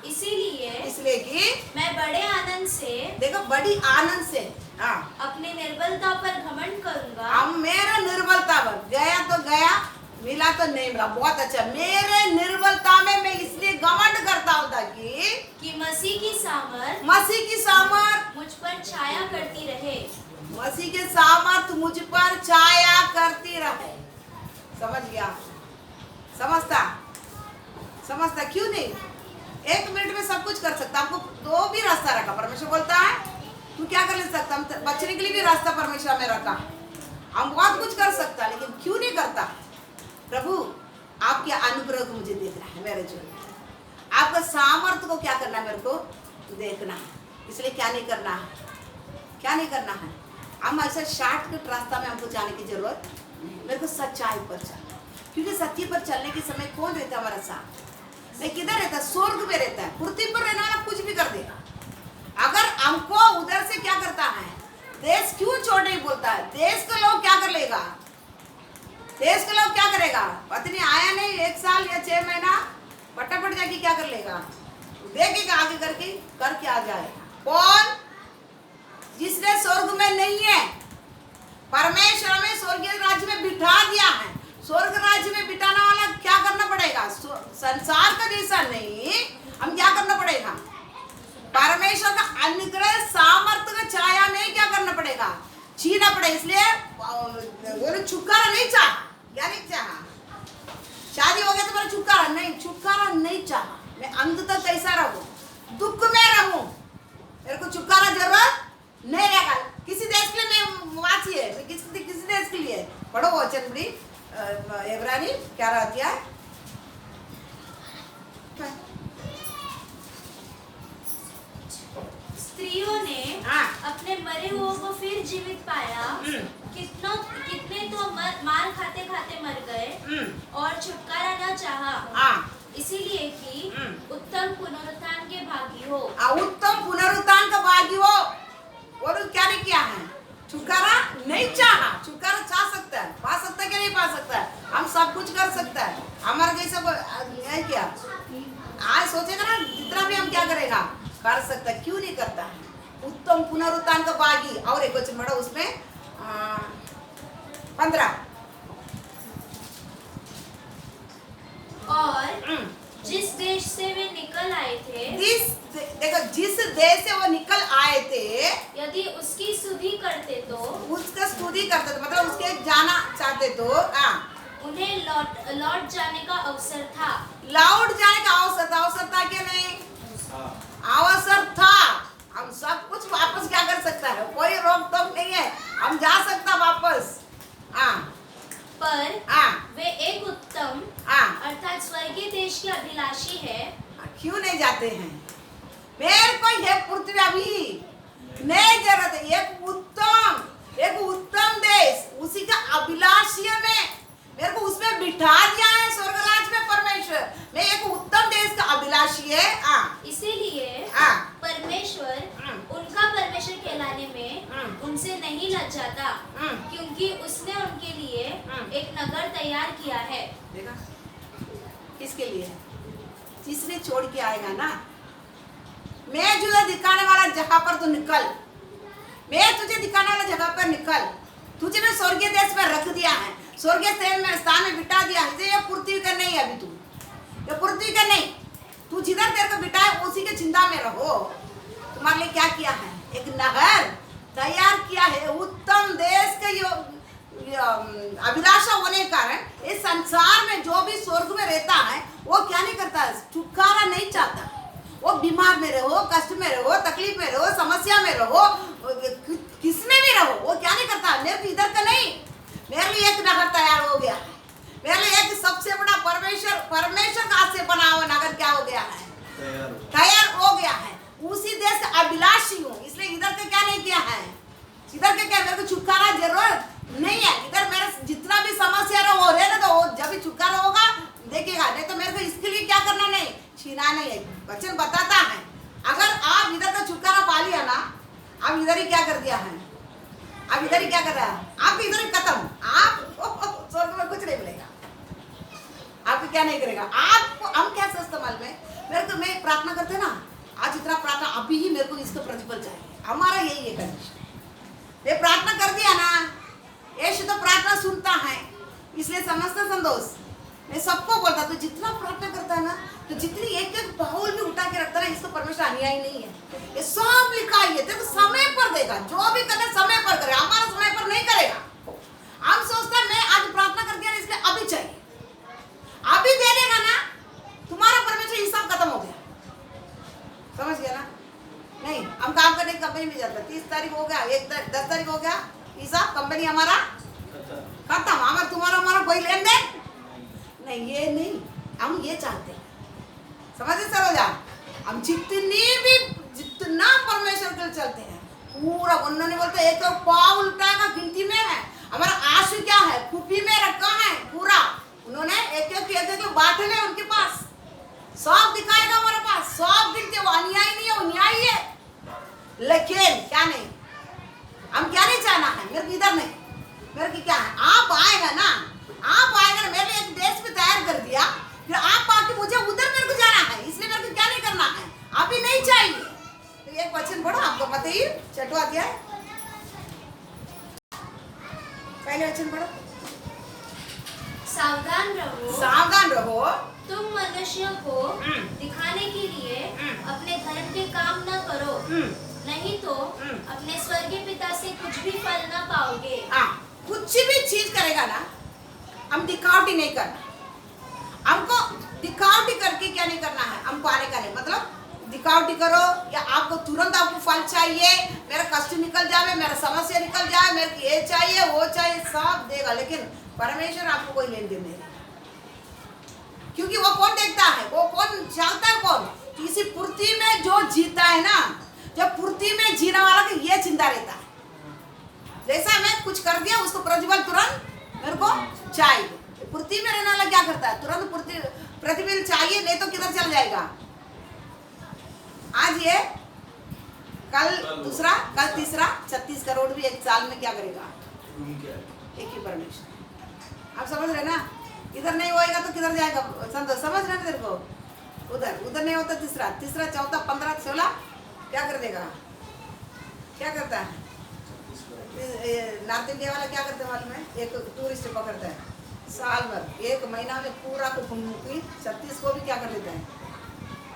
[SPEAKER 1] इसलिए कि मैं
[SPEAKER 2] बड़े आनंद से,
[SPEAKER 1] देखो बड़ी आनंद से
[SPEAKER 2] अपने निर्बलता पर घमंड करूंगा।
[SPEAKER 1] हम मेरा निर्बलता पर गया तो गया, मिला तो नहीं मिला, बहुत अच्छा। मेरे निर्बलता में मैं इसलिए घमंड करता हूँ ताकि
[SPEAKER 2] मसीह की सामर्थ
[SPEAKER 1] मुझ
[SPEAKER 2] पर छाया करती रहे।
[SPEAKER 1] मसीह की सामर्थ मुझ पर छाया करती रहे। समझ गया? समझता क्यों नहीं? 1 मिनट में सब कुछ कर सकता। हमको 2 भी रास्ता रखा, परमेश्वर बोलता है तू क्या कर सकता, हम बचने के लिए भी रास्ता परमेश्वर में रखा। हम बहुत कुछ कर सकता, लेकिन क्यों नहीं करता? प्रभु आपके अनुग्रह को मुझे देखना है, मेरे जीवन में आपका सामर्थ्य को क्या करना है, मेरे को देखना है। इसलिए क्या नहीं करना है, हम ऐसा शॉर्टकट रास्ता में हमको जाने की जरूरत नहीं। मेरे को सच्चाई पर चलना, क्योंकि सच्ची पर चलने के समय कौन रहता है हमारा साथ? मैं किधर रहता? स्वर्ग में रहता है। पृथ्वी पर रहने वाला कुछ भी कर देगा। अगर हमको उधर से क्या करता है, देश क्यों छोड़ नहीं बोलता है? देश के लोग क्या कर लेगा? देश के लोग क्या करेगा? पत्नी आया नहीं 1 साल या 6 महीना, फटाफट जाके क्या कर लेगा? देखेगा आगे करके करके आ जाएगा। कौन? जिसने स्वर्ग में नहीं है। परमेश्वर में स्वर्गीय राज्य में बिठा दिया है। स्वर्ग राज्य में बिठाने वाला क्या करना पड़ेगा? संसार का जैसा नहीं, हम क्या करना पड़ेगा? परमेश्वर का अनुग्रह सामर्थ्य का छाया में क्या करना पड़ेगा? जीना पड़ेगा। इसलिए वो छुटकारा नहीं चाहा। क्या नहीं चाहा? शादी हो गया तो मेरा छुटकारा नहीं, छुटकारा नहीं चाहा। मैं अंत तक कैसा रहूं? दुख में रहूं। मेरे को छुटकारा जरूरत नहीं रहेगा। किसी देश के लिए मैं वाची है, किसी देश के लिए पढ़ो वचन बड़ी इब्रानी क्या रहती है?
[SPEAKER 2] स्त्रियों ने अपने मरे हुओं को फिर जीवित पाया। कितने तो मार खाते खाते मर गए और छुटकारा न चाहा, इसीलिए कि उत्तम पुनरुत्थान के भागी हो।
[SPEAKER 1] उत्तम पुनरुत्थान का भागी हो। और क्या नहीं किया है? छुटकारा नहीं चाहा। छुटकारा चाह सकता है, पा सकता है कि नहीं पा सकता है? हम सब कुछ कर सकता है। हमारे जैसा है क्या? आज सोचेगा ना, जितना भी हम क्या करेगा कर सकता है, क्यों नहीं करता है? उत्तम पुनरुत्थान का भागी। और एक क्वेश्चन बढ़ा उसमें 15।
[SPEAKER 2] और जिस देश से वे निकल आए थे,
[SPEAKER 1] देखो जिस देश से वो निकल आए थे,
[SPEAKER 2] यदि उसकी स्तुति करते तो,
[SPEAKER 1] उसका स्तुति करते तो मतलब उसके जाना चाहते तो
[SPEAKER 2] उन्हें लौट जाने का अवसर था।
[SPEAKER 1] लौट जाने का अवसर था। अवसर था क्या? नहीं, अवसर था। हम सब कुछ वापस क्या कर सकता है? कोई रोक टोक नहीं है, हम जा सकता वापस।
[SPEAKER 2] पर वे एक उत्तम अर्थात स्वर्गीय देश के अभिलाषी है।
[SPEAKER 1] क्यों नहीं जाते हैं? मेरे को ये पृथ्वी अभी नहीं जरूरत है। एक उत्तम देश, उसी का अभिलाषी में मेरे को उसमें बिठा दिया है स्वर्ग राज्य में परमेश्वर। मैं एक उत्तम देश का अभिलाषी है।
[SPEAKER 2] इसीलिए परमेश्वर उनका परमेश्वर कहलाने में उनसे नहीं लज्जाता, क्योंकि उसने उनके लिए एक नगर तैयार किया है।
[SPEAKER 1] देखा? किसके लिए? जिसने छोड़ के आएगा ना। मैं तुझे दिखाने वाला जगह पर तू निकल। मैं तुझे दिखाने वाला जगह पर निकल। तुझे मैं स्वर्गीय देश में रख दिया है, स्वर्गीय स्थान में बिठा दिया है। ये पृथ्वी का नहीं है। अभी तू ये पृथ्वी का नहीं, तू जिधर तेरे को बिठा है उसी के चिंता में रहो। तुम्हारे लिए क्या किया है? एक नगर तैयार किया है। उत्तम देश के अभिलाषा होने के कारण इस संसार में जो भी स्वर्ग में रहता है वो क्या नहीं करता? छुटकारा नहीं चाहता। वो बीमार में रहो, कष्ट में रहो, तकलीफ में रहो, समस्या में रहो, किसमें भी रहो, वो क्या नहीं करता? मेरे को इधर का नहीं, मेरे लिए एक नगर तैयार हो गया है। मेरे लिए एक सबसे बड़ा परमेश्वर का हाथ से बना हुआ नगर क्या हो गया है? तैयार हो गया है। उसी देश का अभिलाषी हूँ। इसलिए इधर का क्या नहीं किया है? इधर के क्या मेरे को छुटकारा जरूरत नहीं है। इधर मेरा जितना भी समस्या रहो रहने दो, जब भी छुटकारा होगा देखेगा। नहीं तो मेरे को इसके लिए क्या करना नहीं, छीना नहीं है। वचन बताता है अगर आप इधर का छुटकारा पा लिया ना, आप इधर ही क्या कर दिया है? आप इधर ही क्या कर रहा है? आप इधर ही खत्म। आप स्वर्ग में कुछ नहीं मिलेगा। आपको क्या नहीं करेगा? आपको हम क्या सोचते मालूम है? मेरे को मैं प्रार्थना करते ना, आज इतना प्रार्थना अभी ही मेरे को इसका प्रतिफल चाहिए। हमारा यही है कंडीशन। मैं प्रार्थना कर दिया ना, यीशु तो प्रार्थना सुनता है। इसलिए समझता संतोष मैं सबको बोलता, तो जितना प्रार्थना करता है ना, तो जितनी एक एक बाउल भी उठा के रखता है, इसको परमेश्वर अन्याय नहीं है। ये सब लिखा है। देखो समय पर देगा, जो भी करना समय पर करे। हमारा समय पर नहीं करेगा। हम सोचते हैं मैं आज प्रार्थना कर दिया इसलिए अभी चाहिए, अभी दे देगा ना, तुम्हारा परमेश्वर हिसाब खत्म हो गया। समझ गया ना? नहीं, हम काम करने की कंपनी में जाते हैं, 30 तारीख हो गया, 10 तारीख हो गया, हिसाब कंपनी हमारा खत्म। हमारा तुम्हारा हमारा कोई लेन देन नहीं। ये नहीं, हम ये चाहते हैं। समझे सरोजा? हम जितना परमेश्वर के चलते हैं पूरा उन्होंने बोलते एक तो पाव उल्टाएगा गिनती में है, हमारा आंसू क्या है कुपी में रखा है पूरा, उन्होंने एक बाटले उनके पास सब दिखाएगा हमारे पास, सब दिखते, वो अन्याय नहीं है, वो न्याय है। लेकिन क्या नहीं, हम क्या नहीं चाहना है, मेरे को इधर नहीं, मेरे को क्या है, आप आएगा ना, आप आएगा ना, मेरे एक देश में तैयार कर दिया, फिर आप आके मुझे उधर मेरे को जाना है, इसलिए मेरे को क्या नहीं करना है, आप ही नहीं चाहिए। तो एक वचन पढ़ो, आपको पता ही, छठवां अध्याय पहले वचन पढ़ो।
[SPEAKER 2] सावधान रहो,
[SPEAKER 1] सावधान रहो,
[SPEAKER 2] तुम मनुष्यों को दिखाने के लिए अपने धर्म के काम न करो, नहीं तो अपने स्वर्गीय पिता से कुछ भी फल न पाओगे।
[SPEAKER 1] कुछ भी चीज करेगा ना, हम दिखावटी नहीं करना, हमको दिखावटी करके क्या नहीं करना है, हम पाने का नहीं, मतलब दिखावटी करो या आपको तुरंत आपको फल चाहिए, मेरा कष्ट निकल जाए, मेरा समस्या निकल जाए, मेरे को ये चाहिए वो चाहिए, सब देगा, लेकिन परमेश्वर आपको कोई लेन देन नहीं, क्योंकि वो कौन देखता है, वो कौन जानता है, कौन किसी पृथ्वी में जो जीता है ना, जब पृथ्वी में जीने वाला का ये चिंता रहता है, जैसा मैं कुछ कर दिया उसको प्रतिफल तुरंत मेरे को चाहिए। पृथ्वी में रहने वाला क्या करता है, तुरंत प्रतिफल चाहिए, नहीं तो किधर चल जाएगा। आज ये कल दूसरा, कल तीसरा, 36 करोड़ भी एक साल में क्या करेगा, एक ही परमेश्वर। आप समझ रहे ना, इधर नहीं होएगा तो किधर जाएगा, समझ रहे ना तेरे को, उधर नहीं होता, तीसरा चौथा 15 16 क्या कर देगा, क्या करता है नॉर्थ इंडिया वाला, क्या करते हैं मालूम है, एक टूरिस्ट पकड़ता है साल भर, एक महीना में पूरा को घूम 36 को भी क्या कर देता है,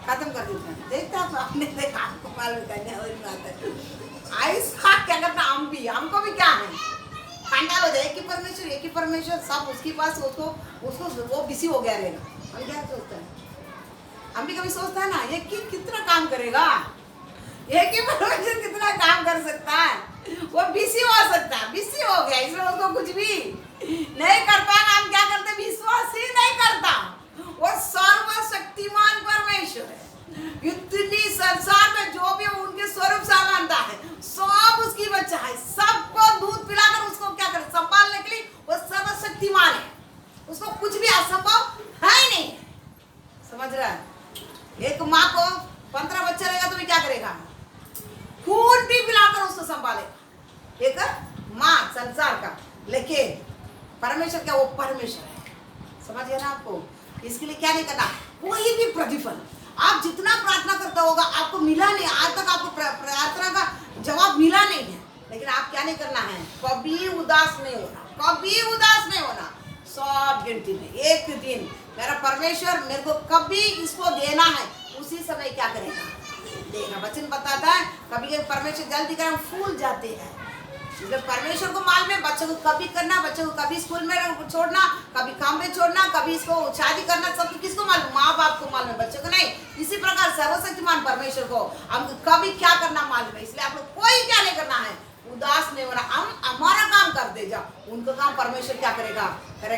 [SPEAKER 1] खत्म कर देता है। देखता है आपने देखा, आपको मालूम करने वाली बात है, ऐसा क्या करता, हमको भी क्या है, खंडाल हो जाए, एक ही परमेश्वर सब उसके पास, उसको वो बिजी हो गया रहेगा। हम क्या सोचता है, हम भी कभी सोचता है ना, ये कितना काम करेगा, एक ही परमेश्वर कितना काम कर सकता है, वो बिजी हो सकता है, बिजी हो गया, इसलिए उसको कुछ भी नहीं कर पाएगा। हम क्या करते, विश्वास ही नहीं करता, वो सर्वशक्तिमान परमेश्वर है, इतनी संसार में जो भी उनके स्वरूप से मानता है सब उसकी बच्चा है, सबको दूध पिलाकर उसको क्या करे, संभालने के लिए वो सर्वशक्तिमान है, उसको कुछ भी असंभव है ही नहीं। समझ रहा है, एक माँ को 15 बच्चे रहेगा तो भी क्या करेगा, खून भी पिलाकर उसको संभालेगा, एक माँ संसार का, लेकिन परमेश्वर क्या, वो परमेश्वर है, समझ गया ना आपको। इसके लिए क्या नहीं करना, कोई भी प्रतिफल आप जितना प्रार्थना करता होगा आपको मिला नहीं, आज तक आपको प्रार्थना का जवाब मिला नहीं है, लेकिन आप क्या नहीं करना है, कभी उदास नहीं होना, कभी उदास नहीं होना, सब गिनती में एक दिन मेरा परमेश्वर मेरे को कभी इसको देना है, उसी समय क्या करेगा, देगा। वचन बताता है कभी परमेश्वर जल्दी कर, हम फूल जाते हैं, इसलिए परमेश्वर को मालूम है बच्चों को कभी करना, बच्चों को कभी स्कूल में छोड़ना, कभी काम में छोड़ना, कभी इसको शादी करना, सब किसको मालूम, माँ बाप को मालूम है, बच्चों को नहीं। इसी प्रकार सर्वशक्तिमान परमेश्वर को हमको कभी क्या करना मालूम है, इसलिए आप लोग कोई क्या नहीं करना है, उदास नहीं होना, हम हमारा काम कर दे जाओ, उनका काम परमेश्वर क्या करेगा।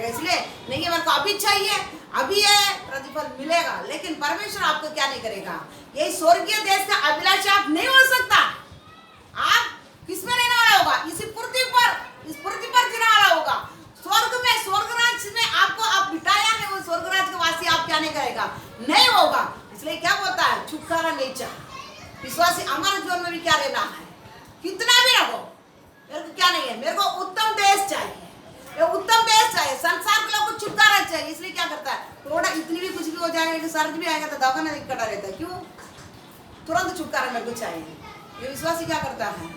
[SPEAKER 1] इसलिए नहीं मेरे को अभी चाहिए, अभी है प्रतिफल मिलेगा, लेकिन परमेश्वर आपको क्या नहीं करेगा, यही स्वर्गीय देश का अभिलाष आप नहीं हो सकता। आप किसमें रहने वाला होगा, इसी पृथ्वी पर, इस पृथ्वी पर जीने वाला होगा, स्वर्ग में, स्वर्गराज में आपको आप बिठाया है, वो स्वर्गराज के वासी आप क्या नहीं करेगा, नहीं होगा। इसलिए क्या बोलता है, छुटकारा नहीं चाहिए, विश्वासी हमारे जीवन में भी क्या रहना है, कितना भी रहो, मेरे को क्या नहीं है, मेरे को उत्तम देश चाहिए, उत्तम देश चाहिए, संसार के लोग को छुटकारा चाहिए। इसलिए क्या करता है, थोड़ा इतनी भी कुछ भी हो जाएगा, सर्द भी आएगा तो दवाखाना कटा रहता है, क्यों, तुरंत छुटकारा मेरे को चाहिए। ये विश्वासी क्या करता है,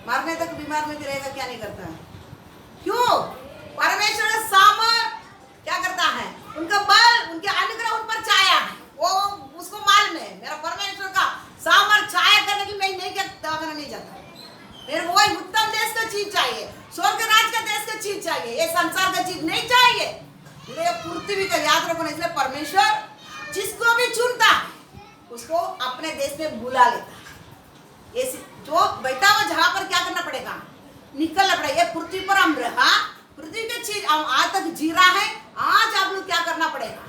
[SPEAKER 1] मरने तक बीमार में भी रहेगा, क्या नहीं करता है, क्यों, परमेश्वर का सामर्थ क्या करता है, उनका बल, उनके अनुग्रह उन पर छाया है, वो उसको मालूम है मेरा परमेश्वर का सामर्थ छाया करने की, मैं नहीं दवाखाना नहीं जाता, मेरे को वही उत्तम देश का चीज चाहिए, स्वर्ग राज का देश का चीज चाहिए, ये संसार का चीज नहीं चाहिए। ये पृथ्वी का याद रखो, इसलिए परमेश्वर जिसको भी चुनता है उसको अपने देश में बुला लेता है। ये जो बैठा हुआ जगह पर क्या करना पड़ेगा, निकलना पड़ेगा। ये पृथ्वी पर हम रहा, पृथ्वी की चीज हम आज तक जी रहा है, आज आप लोग क्या करना पड़ेगा,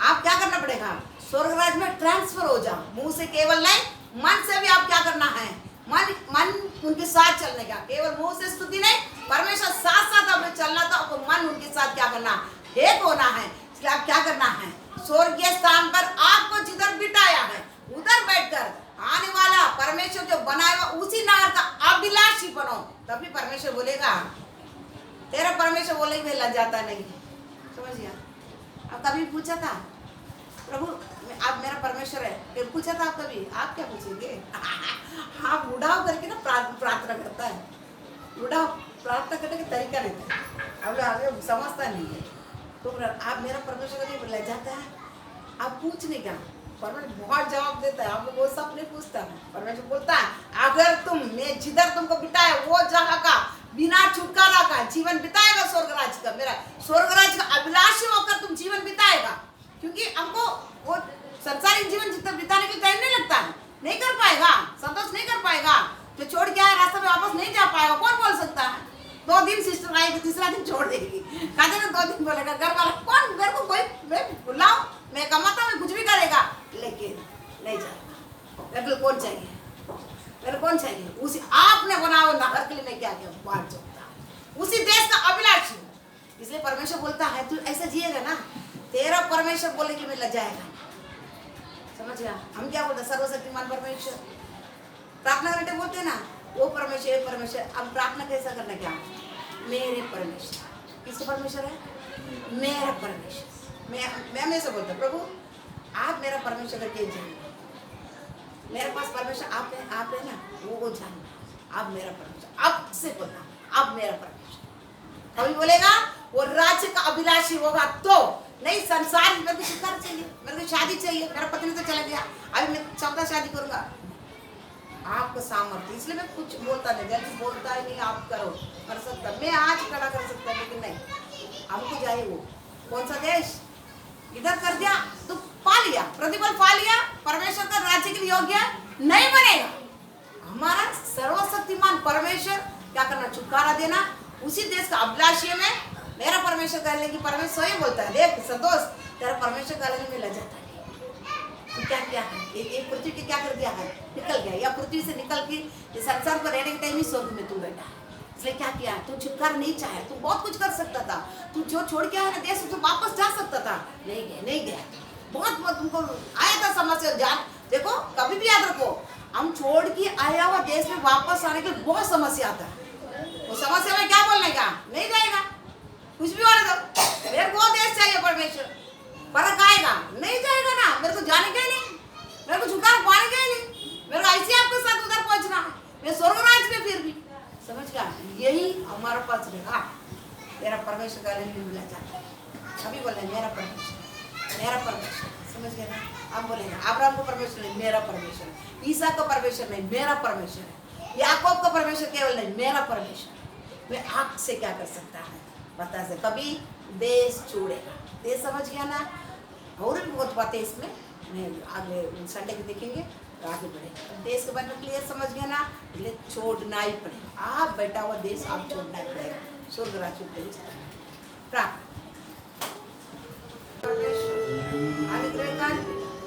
[SPEAKER 1] आप क्या करना पड़ेगा, स्वर्ग राज में ट्रांसफर हो जाओ, मुंह से केवल नहीं मन से भी आप क्या करना है, मन उनके साथ चलने का, केवल मुंह से स्तुति नहीं, परमेश्वर साथ साथ हमें चलना था। आपको मन उनके साथ क्या करना, एक होना है। इसलिए आप क्या करना है, स्वर्गीय स्थान पर आपको जिधर बिठाया है उधर बैठकर आने वाला परमेश्वर जो बनाया उसी नगर का अभिलाषी बनो। तभी परमेश्वर बोलेगा, तेरा परमेश्वर बोलेगा मैं लजाता नहीं। समझ गया? अब कभी पूछा था प्रभु आप मेरा परमेश्वर है, फिर पूछा था आप कभी, आप क्या पूछेंगे? आप उड़ाव करके ना प्रार्थना करता है, उड़ाव प्रार्थना करने का तरीका रहता है, अब आगे समझता नहीं है। तो आप मेरा परमेश्वर कभी ले जाता है, आप पूछने क्या, परमेश्वर बहुत जवाब देता है। आप लोग वो सब नहीं पूछता है, परमेश्वर बोलता है अगर तुम मैं जिधर तुमको बिठाया वो जगह का बिना छुटकारा का जीवन बिताएगा, स्वर्गराज का, मेरा स्वर्गराज का अभिलाषी होकर तुम जीवन बिताएगा। क्योंकि हमको वो संसारिक जीवन जितना बिताने के टाइम नहीं लगता है, नहीं कर पाएगा, संतोष नहीं कर पाएगा, जो छोड़ के आया रास्ते में वापस नहीं जा पाएगा। कौन बोल सकता है? 2 दिन सिस्टर आएगी, तीसरा दिन छोड़ देगी, कहते ना 2 दिन बोलेगा घर वाला, कौन घर को कोई मैं बुलाऊं, मैं कमाता मैं कुछ भी करेगा, लेकिन नहीं जाएगा। मेरे को कौन चाहिए, मेरे कौन चाहिए? उसी आपने बनाओ नगर के लिए मैं क्या क्या बात चुकता, उसी देश का अभिलाषी। इसलिए परमेश्वर बोलता है तू ऐसा जिएगा ना, तेरा परमेश्वर बोले कि मैं लग जाएगा। समझ गया? हम क्या बोलते, सर्वशक्तिमान परमेश्वर प्रार्थना करते बोलते हैं ना, वो परमेश्वर ये परमेश्वर। अब प्रार्थना कैसा करना, क्या मेरे परमेश्वर, किसका परमेश्वर है? मेरा परमेश्वर। मैं हमेशा बोलता प्रभु आप मेरा परमेश्वर करके जानिए, मेरे पास परमेश्वर आप है ना, वो जानिए, आप मेरा परमेश्वर। अब से बोलना आप मेरा परमेश्वर। कभी बोलेगा वो राज्य का अभिलाषी होगा तो नहीं, संसार मेरे को छुटकारा चाहिए, मेरे को शादी चाहिए, मेरा पति तो चला गया, अभी मैं 14 शादी करूंगा। आपको सामर्थ्य, इसलिए मैं कुछ बोलता नहीं, जल्दी बोलता ही नहीं, आप करो, कर सकता, मैं आज खड़ा कर सकता, लेकिन नहीं, हमको चाहिए वो कौन सा देश, इधर कर दिया तो पा लिया, प्रतिफल पा लिया, परमेश्वर का राज्य के लिए योग्य नहीं बनेगा। हमारा सर्वशक्तिमान परमेश्वर क्या करना, छुटकारा देना, उसी देश का अभिलाषी में मेरा परमेश्वर कहने की परमेश्वर स्वयं बोलता है, देख संतोष तेरा परमेश्वर कहने में लग जाता है। तो क्या क्या है, एक पृथ्वी के क्या कर दिया है, निकल गया, या पृथ्वी से निकल के ये संसार पर रहने के टाइम ही स्वर्ग में तू बैठा है। इसलिए क्या किया, तू छुटकारा नहीं चाहे, तू बहुत कुछ कर सकता था, तू जो छोड़ के आया ना देश तो वापस जा सकता था, नहीं गया। बहुत तुमको आया था समस्या, जान देखो कभी भी याद रखो, हम छोड़ के आया हुआ देश में वापस आने के बहुत समस्या आता है। वो समस्या में क्या बोलने का, नहीं जाएगा, कुछ भी होने दो, मेरे को देश चाहिए परमेश्वर, फर्क आएगा, नहीं जाएगा ना, मेरे को जाने का ही नहीं, मेरे को छुटकारा पाने का ही नहीं, मेरे को ऐसे आपके साथ उधर पहुंचना है, मैं स्वर्गराज में फिर भी। समझ गया? यही हमारे पास रहेगा, तेरा परमेश्वर का लिए मिला जाता है। अभी बोले मेरा परमेश्वर, मेरा परमेश्वर, समझ गए ना? अब बोलेंगे अब्राहम को परमेश्वर नहीं, मेरा परमेश्वर, ईसा का परमेश्वर नहीं, मेरा परमेश्वर है, याकूब का परमेश्वर केवल नहीं, मेरा परमेश्वर। मैं आपसे क्या कर सकता है बता से, कभी देश छोड़ेगा, देश समझ गया ना? और भी बहुत बातें इसमें आगे संडे को देखेंगे तो आगे बढ़ेगा। देश के बारे में क्लियर समझ गया ना? इसलिए छोड़ना ही पड़ेगा, आप बैठा हुआ देश आप छोड़ना ही पड़ेगा, स्वर्ग राज्य के लिए प्राप्त।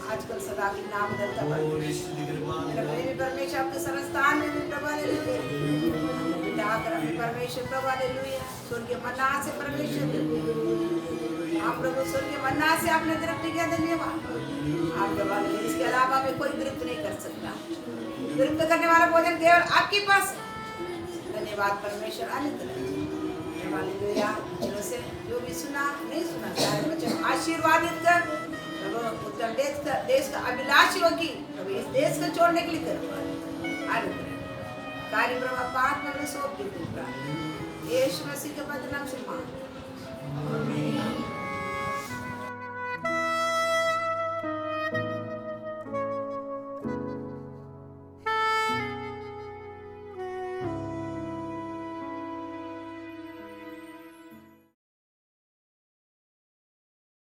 [SPEAKER 1] आजकल सदा की नाम धरता परमेश्वर आपके सरस्थान में भी प्रभु हालेलुया, परमेश्वर प्रभु हालेलुया, स्वर्गीय मन्ना से परमेश्वर आप प्रभु स्वर्गीय मन्ना से आपने तृप्ति किया, धन्यवाद आप प्रभु। इसके अलावा में कोई तृप्त नहीं कर सकता, तृप्त करने वाला भोजन केवल आपके पास है। धन्यवाद परमेश्वर, हालेलुया। बच्चों से जो भी सुना नहीं सुना, सारे बच्चों आशीर्वादित कर प्रभु, उत्तम देश का अभिलाषी होगी प्रभु, इस देश को छोड़ने के लिए करो कार्य प्रभु, 5 मिनट में सौंप दी, यीशु मसीह के बदनाम से मांग।